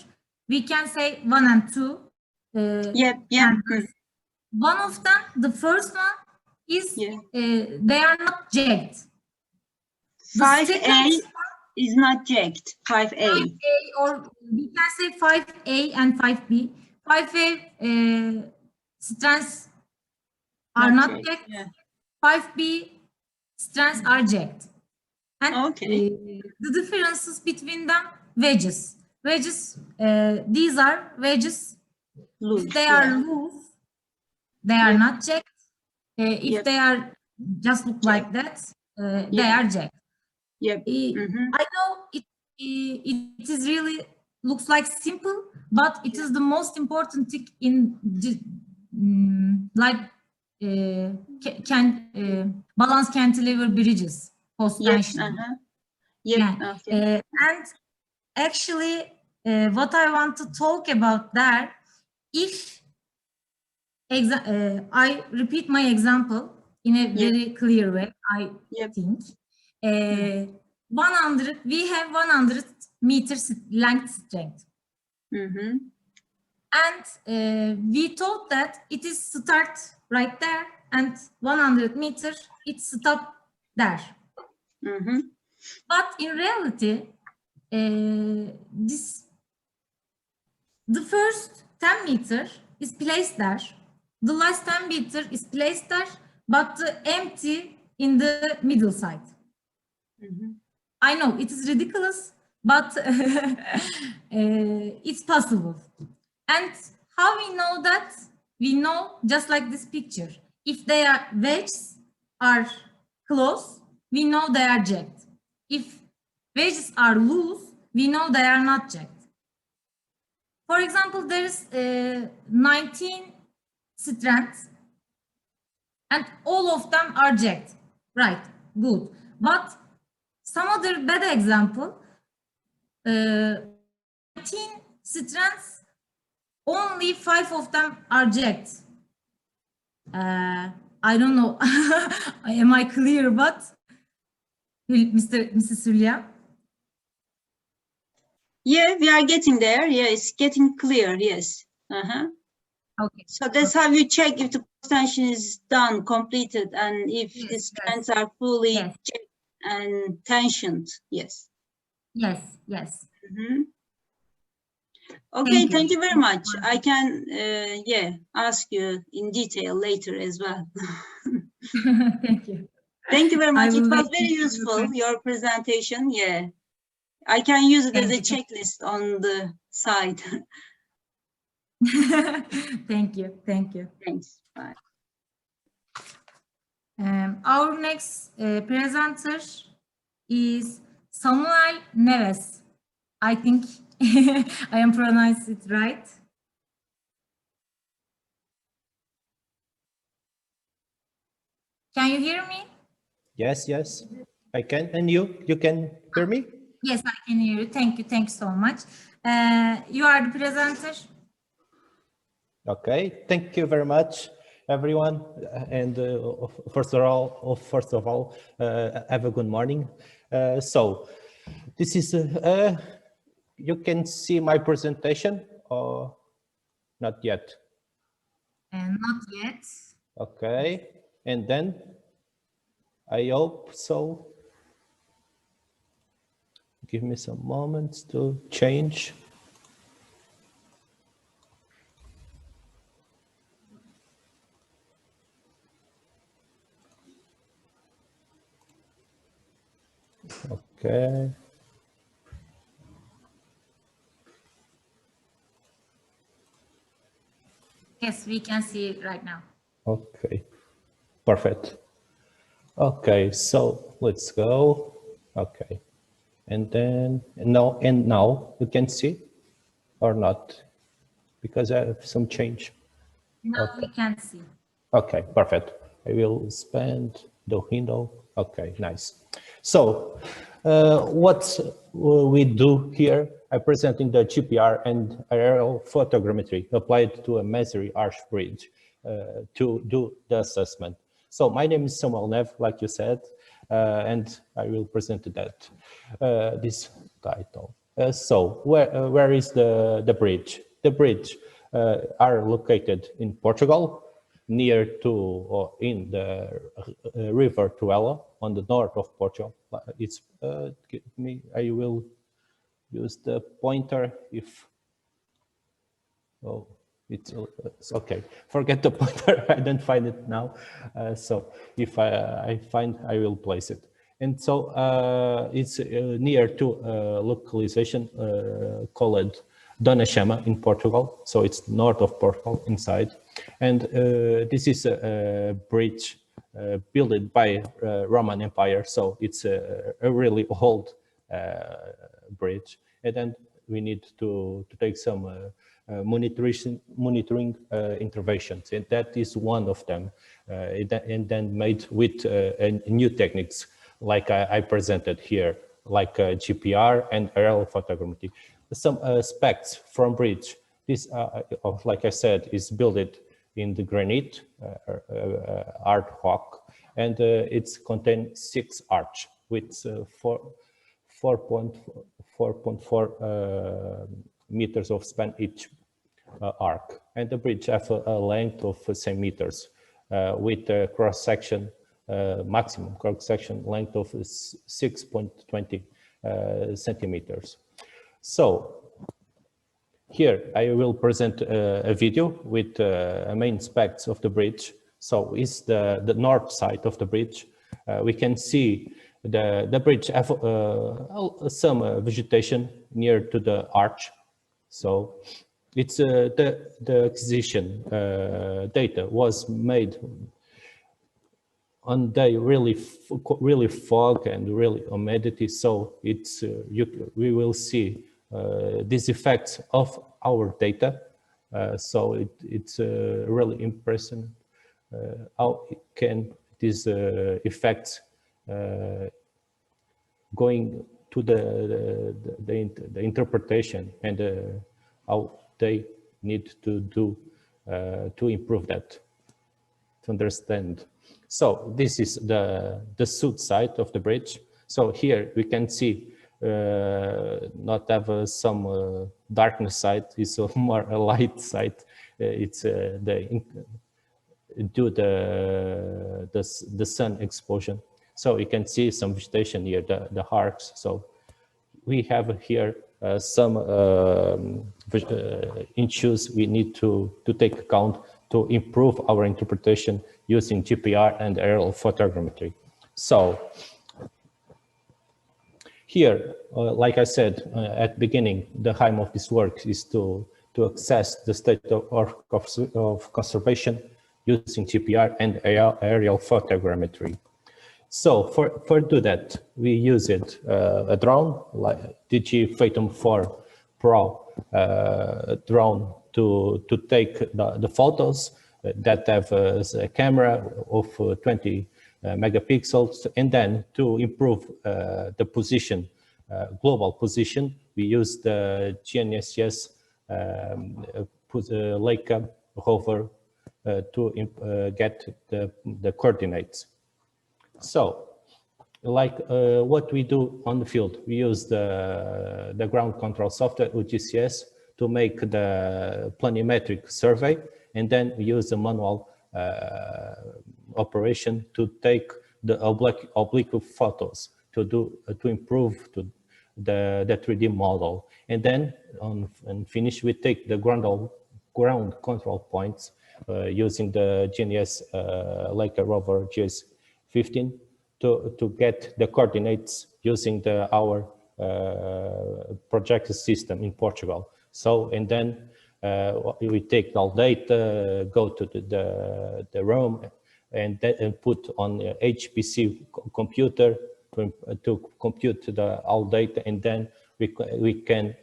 we can say 1 and 2. Yeah. One of them, the first one, is they are not jacked. 5A is not jacked, 5A. 5A, or we can say 5A and 5B. 5A strengths are not jacked. Yeah. 5B strengths are jacked. And the differences between them, wedges. Wedges, these are wedges. Loose, if they are loose, they are not jacked. If they are just look like that, they are jacked. I know it is really looks like simple, but it is the most important thing in like balance cantilever bridges post tension. Yes, Yeah. okay. And actually, what I want to talk about there, if I repeat my example in a very clear way, I think. 100, we have 100 meters length strength. And we thought that it is start right there and 100 meters, it stop there. But in reality, the first 10 meter is placed there. The last 10 meter is placed there, but the empty in the middle side. I know it is ridiculous, but it's possible. And how we know that? We know just like this picture. If they are wedges are close, we know they are jagged. If wedges are loose, we know they are not jagged. For example, there is 19 strands, and all of them are jagged. Right, good. But some other bad example, 19 strands, only 5 of them are jagged. I don't know. Am I clear? But Mrs. Hülya? Yeah, we are getting there. Yeah, it's getting clear. Yes. Okay. So that's how you check if the tension is done, completed, and if the strands are fully checked and tensioned. Yes. Yes. Okay, thank you very much. I can, ask you in detail later as well. Thank you. Thank you very much. It was very useful, your presentation. Yeah, I can use it as a checklist on the side. Thank you. Thanks. Bye. Our next presenter is Samuel Neves. I think I am pronouncing it right. Can you hear me? Yes, I can. And you can hear me? Yes, I can hear you. Thank you so much. You are the presenter. Okay, thank you very much, everyone. And first of all, have a good morning. So this is, you can see my presentation or not yet? Not yet. Okay, and then I hope so. Give me some moments to change. Okay. Yes, we can see it right now. Okay, perfect. Okay, so let's go. Okay, and then now you can see or not, because I have some change. Now we can see. Okay, perfect. I will expand the window. Okay, nice. So what we do here, I'm presenting the GPR and aerial photogrammetry applied to a masonry arch bridge to do the assessment. So my name is Samuel Neves, like you said, and I will present that this title. So where is the bridge? The bridge are located in Portugal, near to or in the river Tuela on the north of Portugal. It's I will use the pointer if. Oh, it's okay. Forget the pointer. I don't find it now. So if I find, I will place it. And so it's near to localization called Dona Chama in Portugal. So it's north of Portugal inside. And this is a bridge built by Roman Empire. So it's a really old bridge. And then we need to take some monitoring interventions, and that is one of them. And then made with new techniques like I presented here, like GPR and aerial photogrammetry. Some specs from bridge. This, like I said, is built in the granite, art rock, and it's contains 6 arch with 4.4 meters of span each arc, and the bridge have a length of 7 meters with a cross section, maximum cross section length of 6.20 centimeters. So here I will present a video with main specs of the bridge. So it's the north side of the bridge. We can see the bridge have some vegetation near to the arch. So it's the acquisition data was made on day really fog and really humidity. So it's we will see these effects of our data. So it's really impressive how these effects going to the interpretation and how they need to do to improve that, to understand. So this is the south side of the bridge. So here we can see not have some darkness side, it's a more a light side. It's due the sun explosion. So you can see some vegetation near the arcs. So we have here some issues we need to take account to improve our interpretation using GPR and aerial photogrammetry. So here, like I said at the beginning, the aim of this work is to assess the state of conservation using GPR and aerial photogrammetry. So for do that, we use a drone like DJI Phantom 4 Pro drone to take the photos that have a camera of 20 megapixels, and then to improve the position, global position, we use the GNSS Leica rover to get the coordinates. So, like what we do on the field, we use the ground control software UHPC to make the planimetric survey, and then we use the manual operation to take the oblique photos to improve the 3D model, and then and finish we take the ground control points using the GNSS Leica rover GS15 to get the coordinates using our projected system in Portugal. So, and then we take all data, go to the room, and put on the UHPC computer to compute all data, and then we can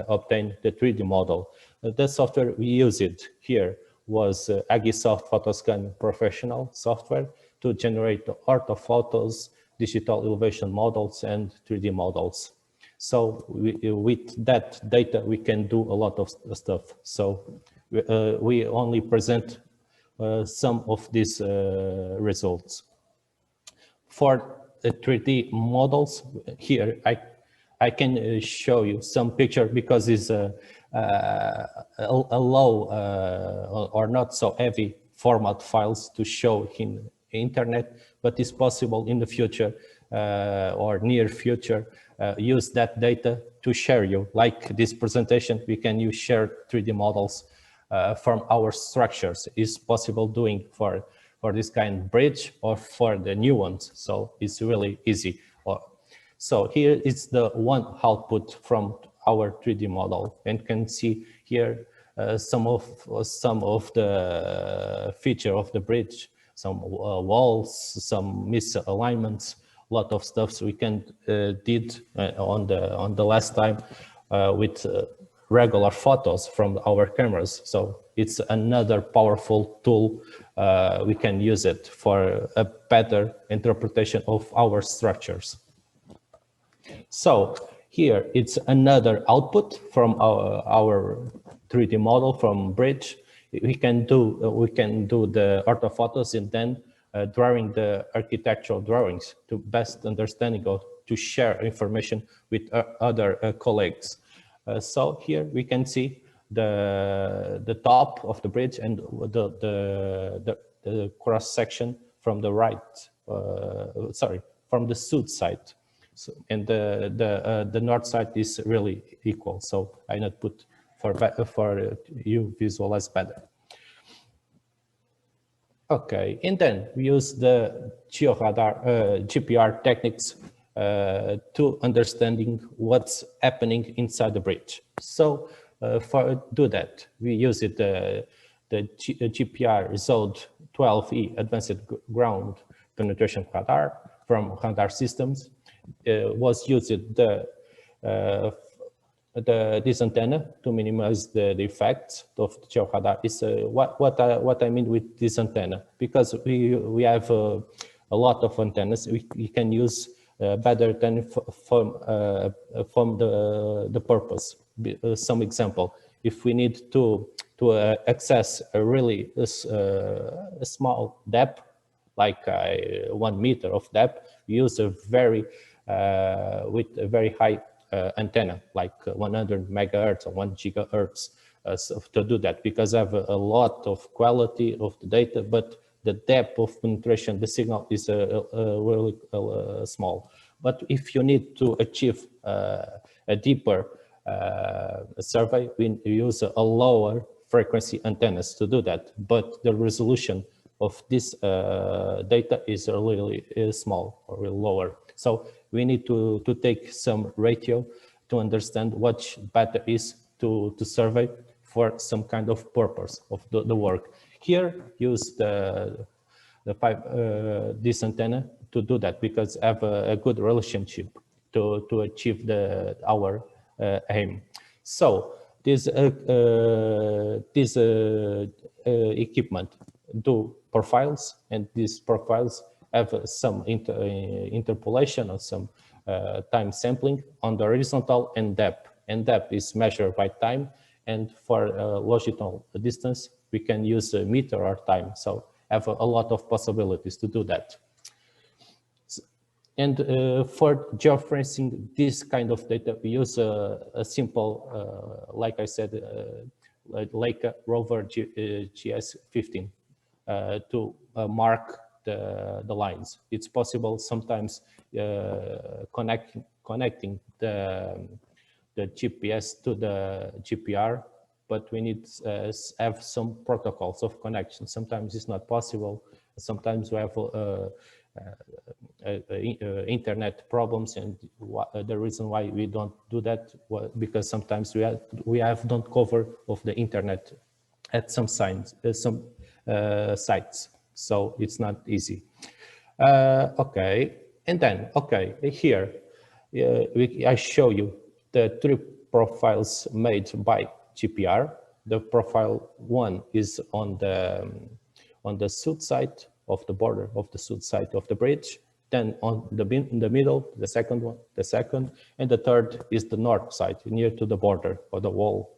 obtain the 3D model. The software we use it here was Agisoft Photoscan Professional software to generate orthophotos, digital elevation models, and 3D models. So with that data, we can do a lot of stuff. So we only present some of these results. For the 3D models, here I can show you some picture because it's a low or not so heavy format files to show in internet, but it's possible in the future or near future use that data to share you. Like this presentation, we can use shared 3D models from our structures. Is possible doing for this kind of bridge or for the new ones. So it's really easy. So here is the one output from our 3D model, and can see here some of the feature of the bridge, some walls, some misalignments, a lot of stuff we can did on the last time with regular photos from our cameras. So it's another powerful tool. We can use it for a better interpretation of our structures. So here it's another output from our 3D model from bridge. We can do the orthophotos and then drawing the architectural drawings to best understanding or to share information with other colleagues. So here we can see the top of the bridge and the cross section from the right, from the south side. So, and the north side is really equal. So I not put for you visualize better. Okay, and then we use the georadar GPR techniques to understanding what's happening inside the bridge. So for do that, we use it the GPR Zone 12E Advanced Ground Penetration Radar from radar systems. Was used this antenna to minimize the effects of the georadar. Is what I mean with this antenna, because we have a lot of antennas. We can use better than from the purpose. Some example, if we need to access a really small depth, like 1 meter of depth, we use a very with a very high antenna, like 100 megahertz or 1 gigahertz, so to do that, because I have a lot of quality of the data, but the depth of penetration, the signal is really small. But if you need to achieve a deeper survey, we use a lower frequency antennas to do that, but the resolution of this data is really small or really lower. So we need to take some ratio to understand what better is to survey for some kind of purpose of the work. Here, use this antenna to do that, because I have a good relationship to achieve our aim. So this equipment do profiles, and these profiles have some interpolation or some time sampling on the horizontal and depth. And depth is measured by time, and for longitudinal distance, we can use a meter or time. So have a lot of possibilities to do that. And for geofencing this kind of data, we use a simple, like I said, Leica rover GS15 to mark the lines. It's possible sometimes connecting the GPS to the GPR, but we need to have some protocols of connection. Sometimes it's not possible. Sometimes we have internet problems, and the reason why we don't do that, because sometimes we have don't cover of the internet at some sites, so it's not easy. Okay, and then here I show you the 3 profiles made by GPR. The profile 1 is on the south side of the border of the south side of the bridge. Then in the middle, the second one, and the third is the north side, near to the border or the wall.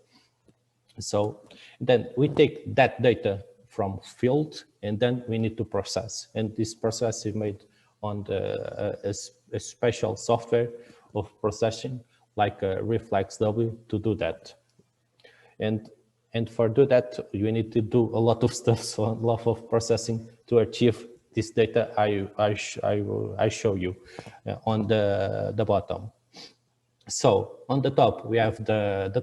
So then we take that data from field, and then we need to process. And this process is made on a special software of processing, like ReflexW, to do that. And for do that, you need to do a lot of stuff, so a lot of processing to achieve this data I show you on the bottom. So on the top, we have the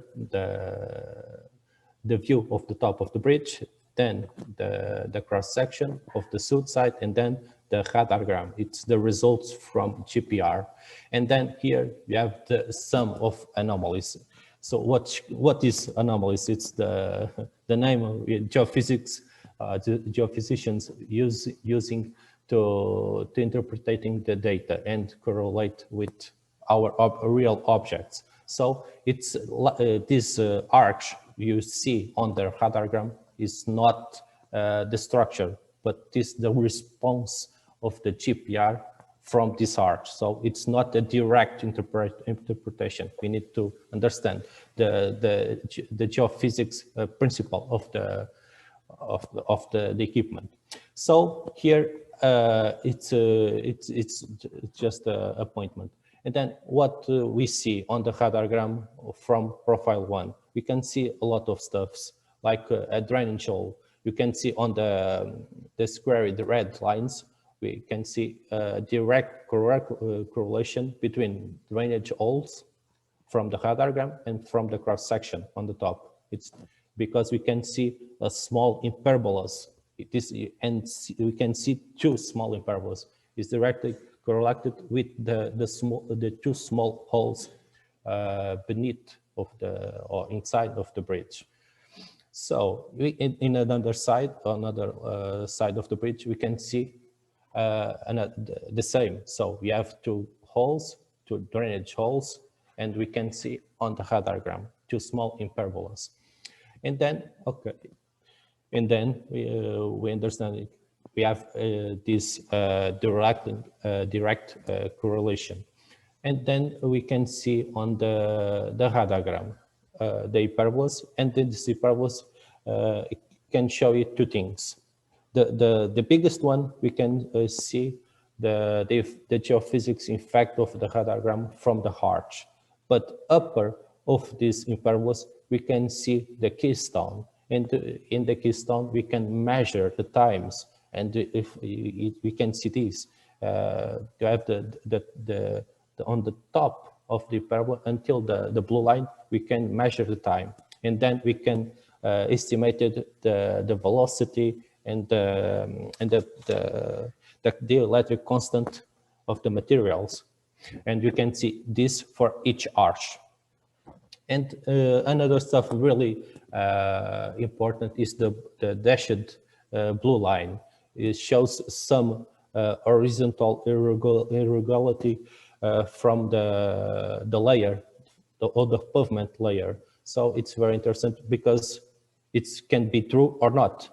view of the top of the bridge, then the cross section of the south side, and then the radargram. It's the results from GPR. And then here we have the sum of anomalies. So what is anomalies? It's the name of geophysics, geophysicians using to interpreting the data and correlate with our real objects. So it's this arch you see on the diagram is not the structure, but this the response of the GPR from this arch. So it's not a direct interpretation. We need to understand the geophysics principle of the equipment. So here it's just an appointment. And then what we see on the diagram from profile 1, we can see a lot of stuffs like a drainage hole. You can see on the square, the red lines, we can see a direct correlation between drainage holes from the diagram and from the cross section on the top. It's because we can see a small imperbolas. And we can see two small imperbolas. It's directly correlated with the two small holes beneath of or inside of the bridge. So in another side of the bridge, we can see the same. So we have two holes, two drainage holes, and we can see on the diagram two small imperbolas. And then, okay, and then we understand it. We have this direct correlation. And then we can see on the diagram the hyperbolas, and then this hyperbolas can show you two things. The biggest one, we can see the geophysics effect of the diagram from the arch. But upper of this hyperbolas, we can see the keystone. And in the keystone, we can measure the times. And if we can see this, you have on the top of the hyperbola until the blue line, we can measure the time. And then we can estimate the velocity and the electric constant of the materials. And you can see this for each arch. And another stuff really important is the dashed blue line. It shows some horizontal irregularity from the layer, or the pavement layer. So it's very interesting because it can be true or not,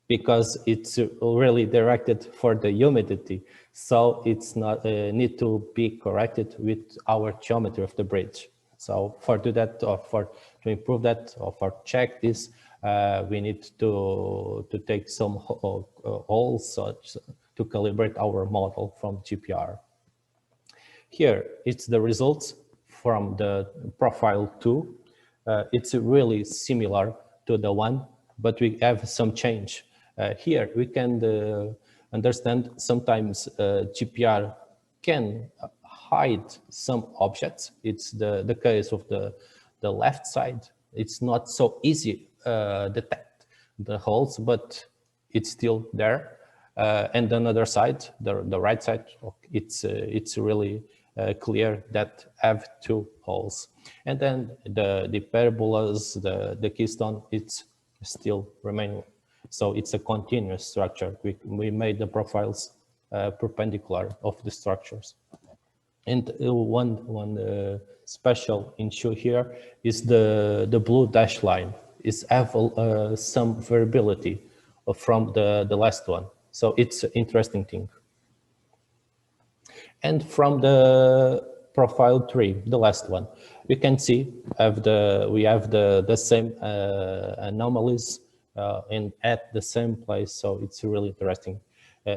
because it's really directed for the humidity. So it's not need to be corrected with our geometry of the bridge. So for do that, or to improve that, or for check this, we need to take some holes to calibrate our model from GPR. Here, it's the results from the profile 2. It's really similar to the one, but we have some change. Here, we can understand sometimes GPR can hide some objects. It's the case of the left side. It's not so easy detect the holes, but it's still there. And another side, the right side, it's really clear that have two holes. And then the parabolas, the keystone, it's still remaining. So it's a continuous structure. We made the profiles perpendicular of the structures. And one special issue here is the blue dash line. It's have some variability from the last one. So it's an interesting thing. And from the profile 3, the last one, we can see we have the same anomalies and at the same place. So it's really interesting.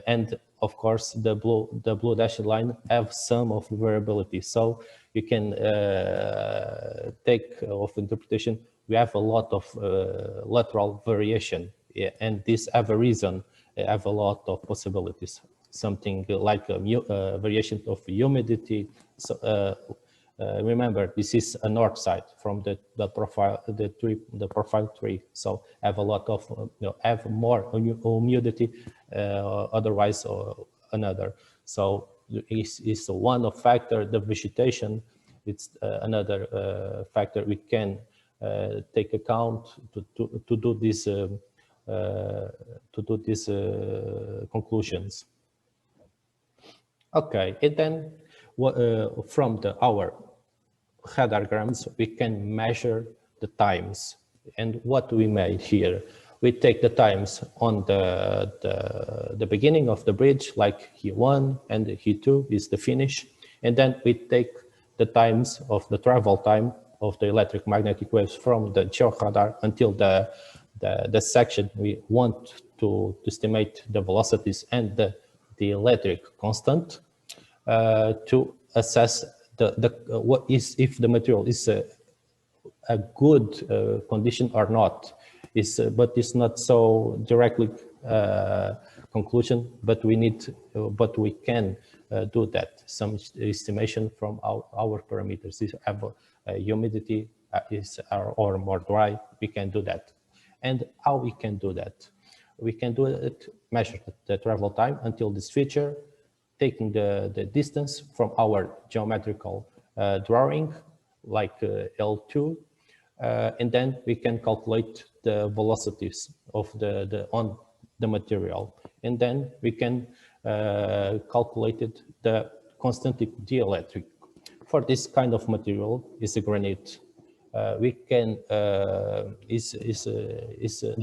And of course, the blue dashed line have some of variability. So you can take of interpretation. We have a lot of lateral variation, and this have a reason. Have a lot of possibilities. Something like a variation of humidity. So remember, this is a north side from the profile 3. So have a lot of have more humidity, otherwise another. So is one of factor. The vegetation, it's another factor we can take account to do this conclusions. Okay, and then from our diagrams, we can measure the times. And what we made here, we take the times on the beginning of the bridge, like E1 and E2 is the finish. And then we take the times of the travel time of the electric magnetic waves from the georadar until the section we want to estimate the velocities and the electric constant to assess what is, if the material is a good condition or not. But it's not so directly conclusion, but we can do that. Some estimation from our parameters. If humidity or more dry, we can do that. And how we can do that? We can do it, measure the travel time until this feature, taking the distance from our geometrical drawing, like L2, and then we can calculate the velocities of on the material, and then we can calculate the constant dielectric. For this kind of material, is a granite. We can the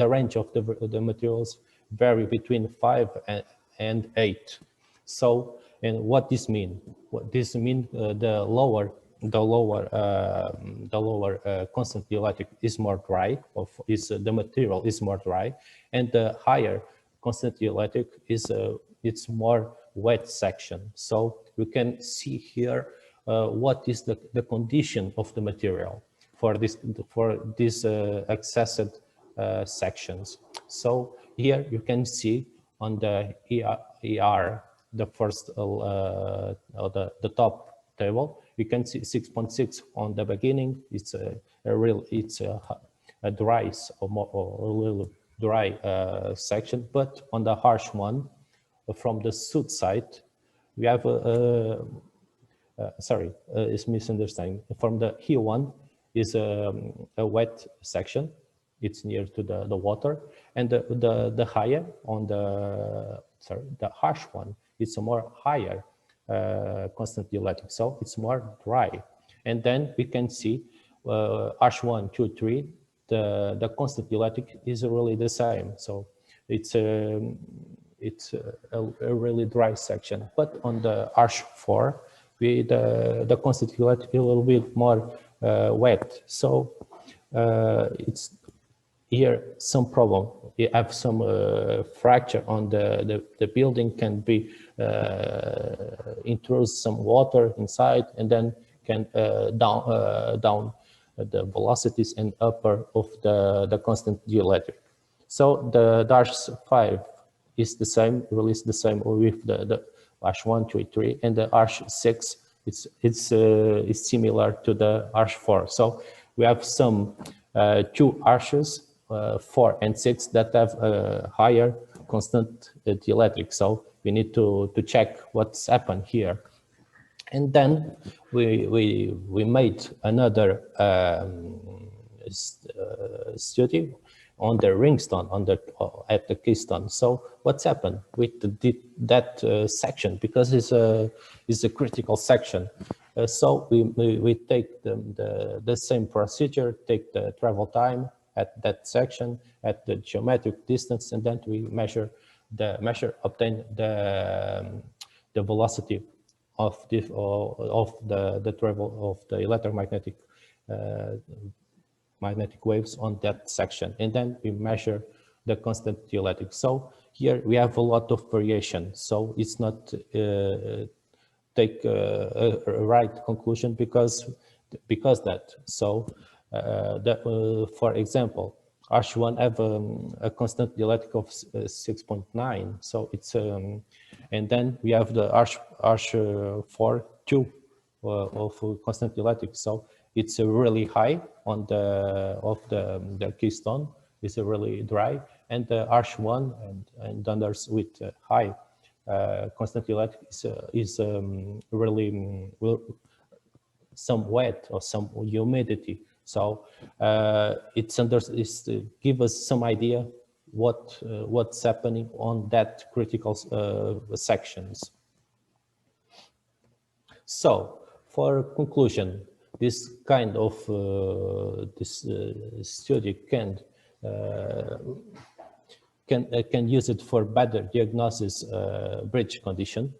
range of the materials vary between 5 and 8. So, and what this mean? What this mean? The lower constant dielectric is more dry. The material is more dry, and the higher constant dielectric is it's more wet section. So you can see here what is the condition of the material for these accessed sections. So here you can see on the ER, the first the top table, you can see 6.6 on the beginning. It's a dry or a little dry section, but on the harsh one from the south side, we have it's misunderstanding. From the here one is a wet section. It's near to the water, and the higher on the harsh one, it's a more higher constant dielectric, so it's more dry. And then we can see harsh 1, 2, 3, the constant dielectric is really the same. So it's a really dry section. But on the harsh 4, the constant dielectric is a little bit more wet. So it's here some problem. You have some fracture on the building, can be introduce some water inside, and then can down the velocities and upper of the constant dielectric. So the dash 5 is the same, release the same with the dash 1, 2, 3, and the dash 6 it's similar to the dash 4. So we have some two arches, 4 and 6, that have higher constant dielectric. So we need to check what's happened here. And then we made another study on the ringstone, at the keystone. So what's happened with that section, because it's a critical section. So we take the same procedure, take the travel time at that section, at the geometric distance, and then we obtain the velocity of the travel of the electromagnetic magnetic waves on that section, and then we measure the constant dielectric. So here we have a lot of variation. So it's not take a right conclusion because that. So for example, H1 have a constant dielectric of 6.9. So it's and then we have the H4 2 of constant dielectric. So it's really high on the keystone. It's really dry, and the H1 and others with high constant dielectric is really some wet or some humidity. So it's to give us some idea what's happening on that critical sections. So for conclusion, this kind of study can use it for better diagnosis bridge condition.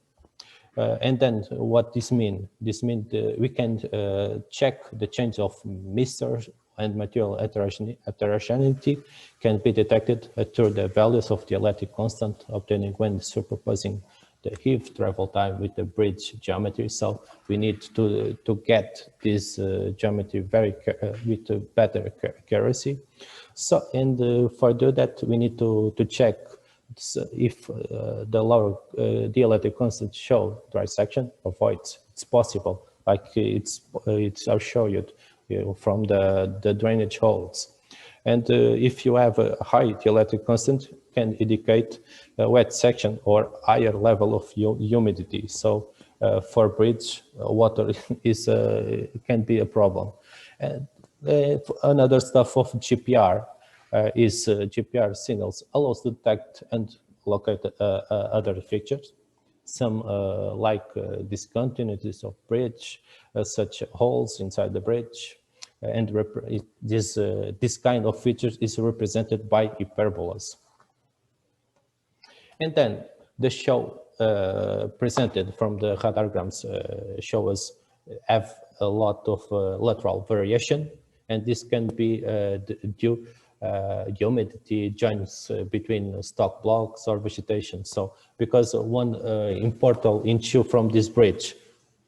And then what this mean? This means we can check the change of mixture and material heterogeneity can be detected through the values of the electric constant obtaining when superposing the heave travel time with the bridge geometry. So we need to get this geometry very with better accuracy. So, and for do that, we need to check if the lower dielectric constant show dry section or voids. It's possible, like I'll show you, from the drainage holes. And if you have a high dielectric constant, can indicate a wet section or higher level of humidity. So for bridge, water is can be a problem. And another stuff of GPR is GPR signals allows to detect and locate other features. Some like discontinuities of bridge, such holes inside the bridge, and this kind of features is represented by hyperbolas. And then the show presented from the radargrams show us have a lot of lateral variation, and this can be due humidity joints between stock blocks or vegetation. So because one important issue from this bridge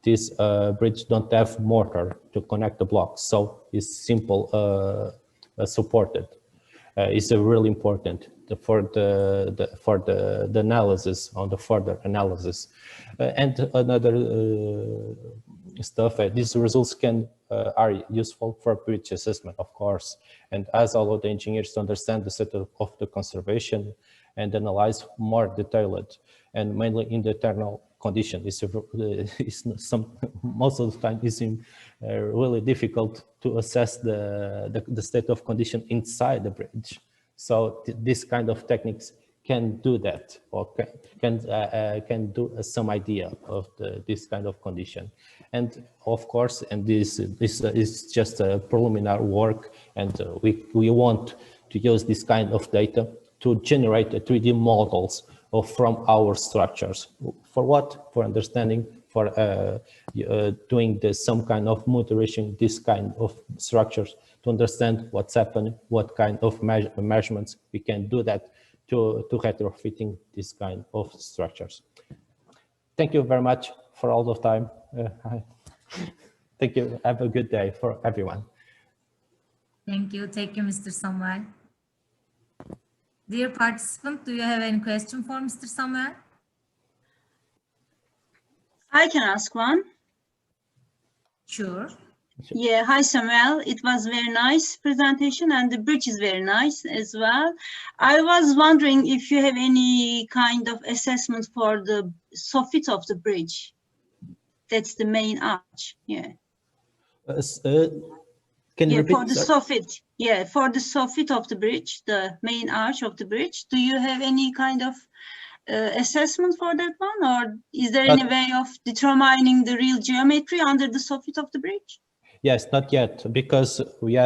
don't have mortar to connect the blocks, so it's simple supported. It's really important for the analysis, on the further analysis. And another stuff, these results are useful for bridge assessment, of course, and as all of the engineers to understand the setup of the conservation and analyze more detailed, and mainly in the internal condition. Most of the time it's really difficult to assess the state of condition inside the bridge. So this kind of techniques can do that, or can do some idea of this kind of condition. And of course, and this is just a preliminary work, and we want to use this kind of data to generate 3D models from our structures. For what? For understanding, for doing some kind of moderation, this kind of structures, to understand what's happening, what kind of measurements we can do that to retrofitting this kind of structures. Thank you very much for all the time. Thank you. Have a good day for everyone. Thank you, Mr. Samuel. Dear participant, do you have any question for Mr. Samuel? I can ask one. Sure. Yeah, hi Samuel. It was very nice presentation, and the bridge is very nice as well. I was wondering if you have any kind of assessment for the soffit of the bridge. That's the main arch. Yeah. Can you repeat? For the soffit. Yeah, for the soffit of the bridge, the main arch of the bridge. Do you have any kind of assessment for that one, or is there any way of determining the real geometry under the soffit of the bridge? Yes, not yet, because we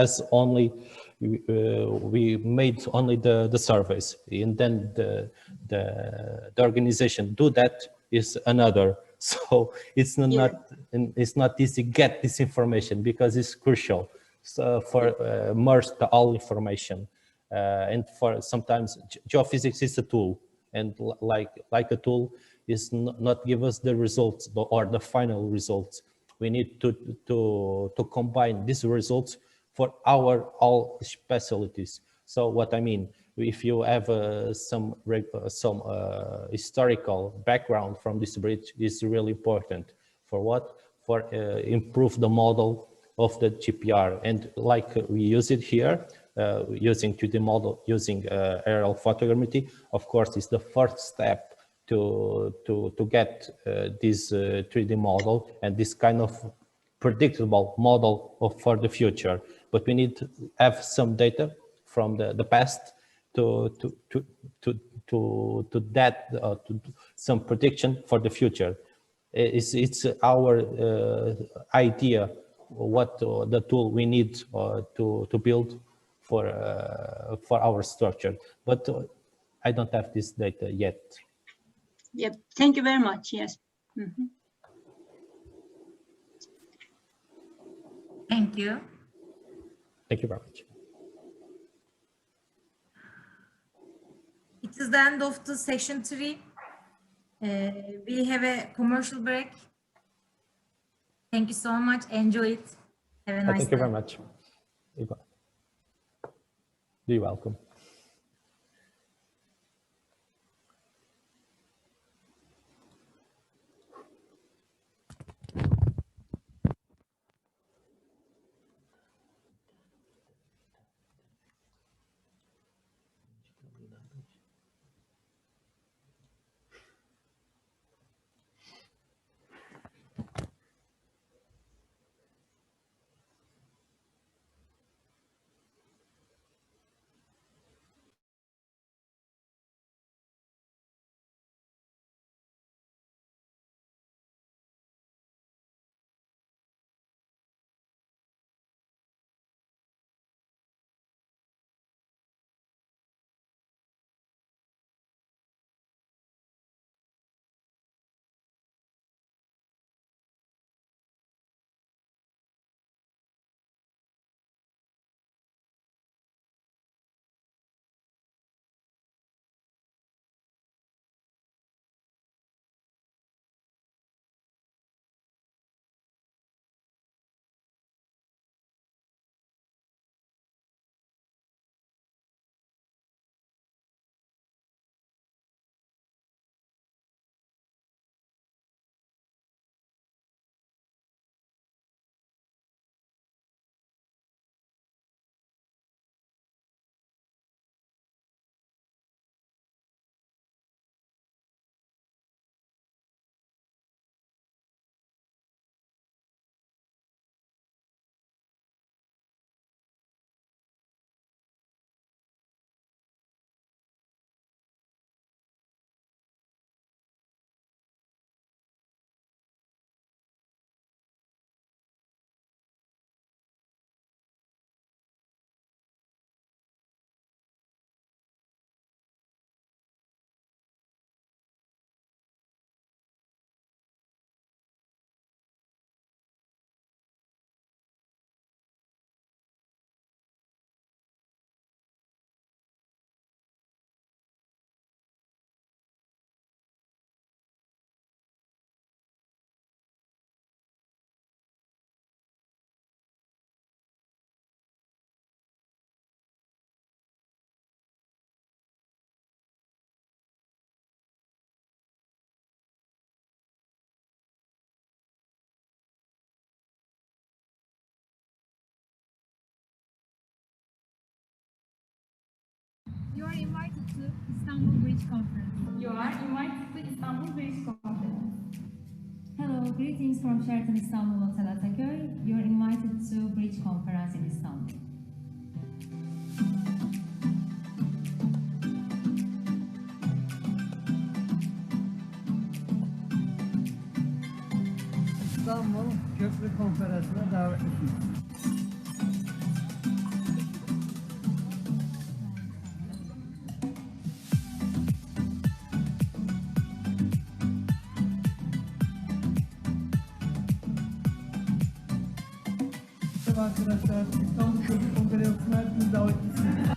made only the surveys, and then the organization do that is another. So it's not easy to get this information, because it's crucial. So for merge all information, and for sometimes geophysics is a tool, and like a tool is not give us the results or the final results. We need to combine these results for our all specialties. So what I mean, if you have some historical background from this bridge, is really important. For what? For improve the model of the GPR, and like we use it here, using 3D model, using aerial photogrammetry. Of course, it's the first step to get this 3D model and this kind of predictable model for the future. But we need to have some data from the past to some prediction for the future. It's our idea what the tool we need to build for our structure. But I don't have this data yet. Yep. Thank you very much. Yes. Thank you. Thank you very much. It is the end of the session 3. We have a commercial break. Thank you so much. Enjoy it. Have a nice Thank you very day. much. You're welcome. You are invited to Istanbul Bridge Conference. You are invited to Istanbul Bridge Conference. Hello, greetings from Sheraton Istanbul Hotel Ataköy. You are invited to Bridge Conference in Istanbul. İstanbul Köprü Konferansı'na davetlisiniz. Arkadaşlar İstanbul Köprü Konferansı'na hepiniz davetlisiniz.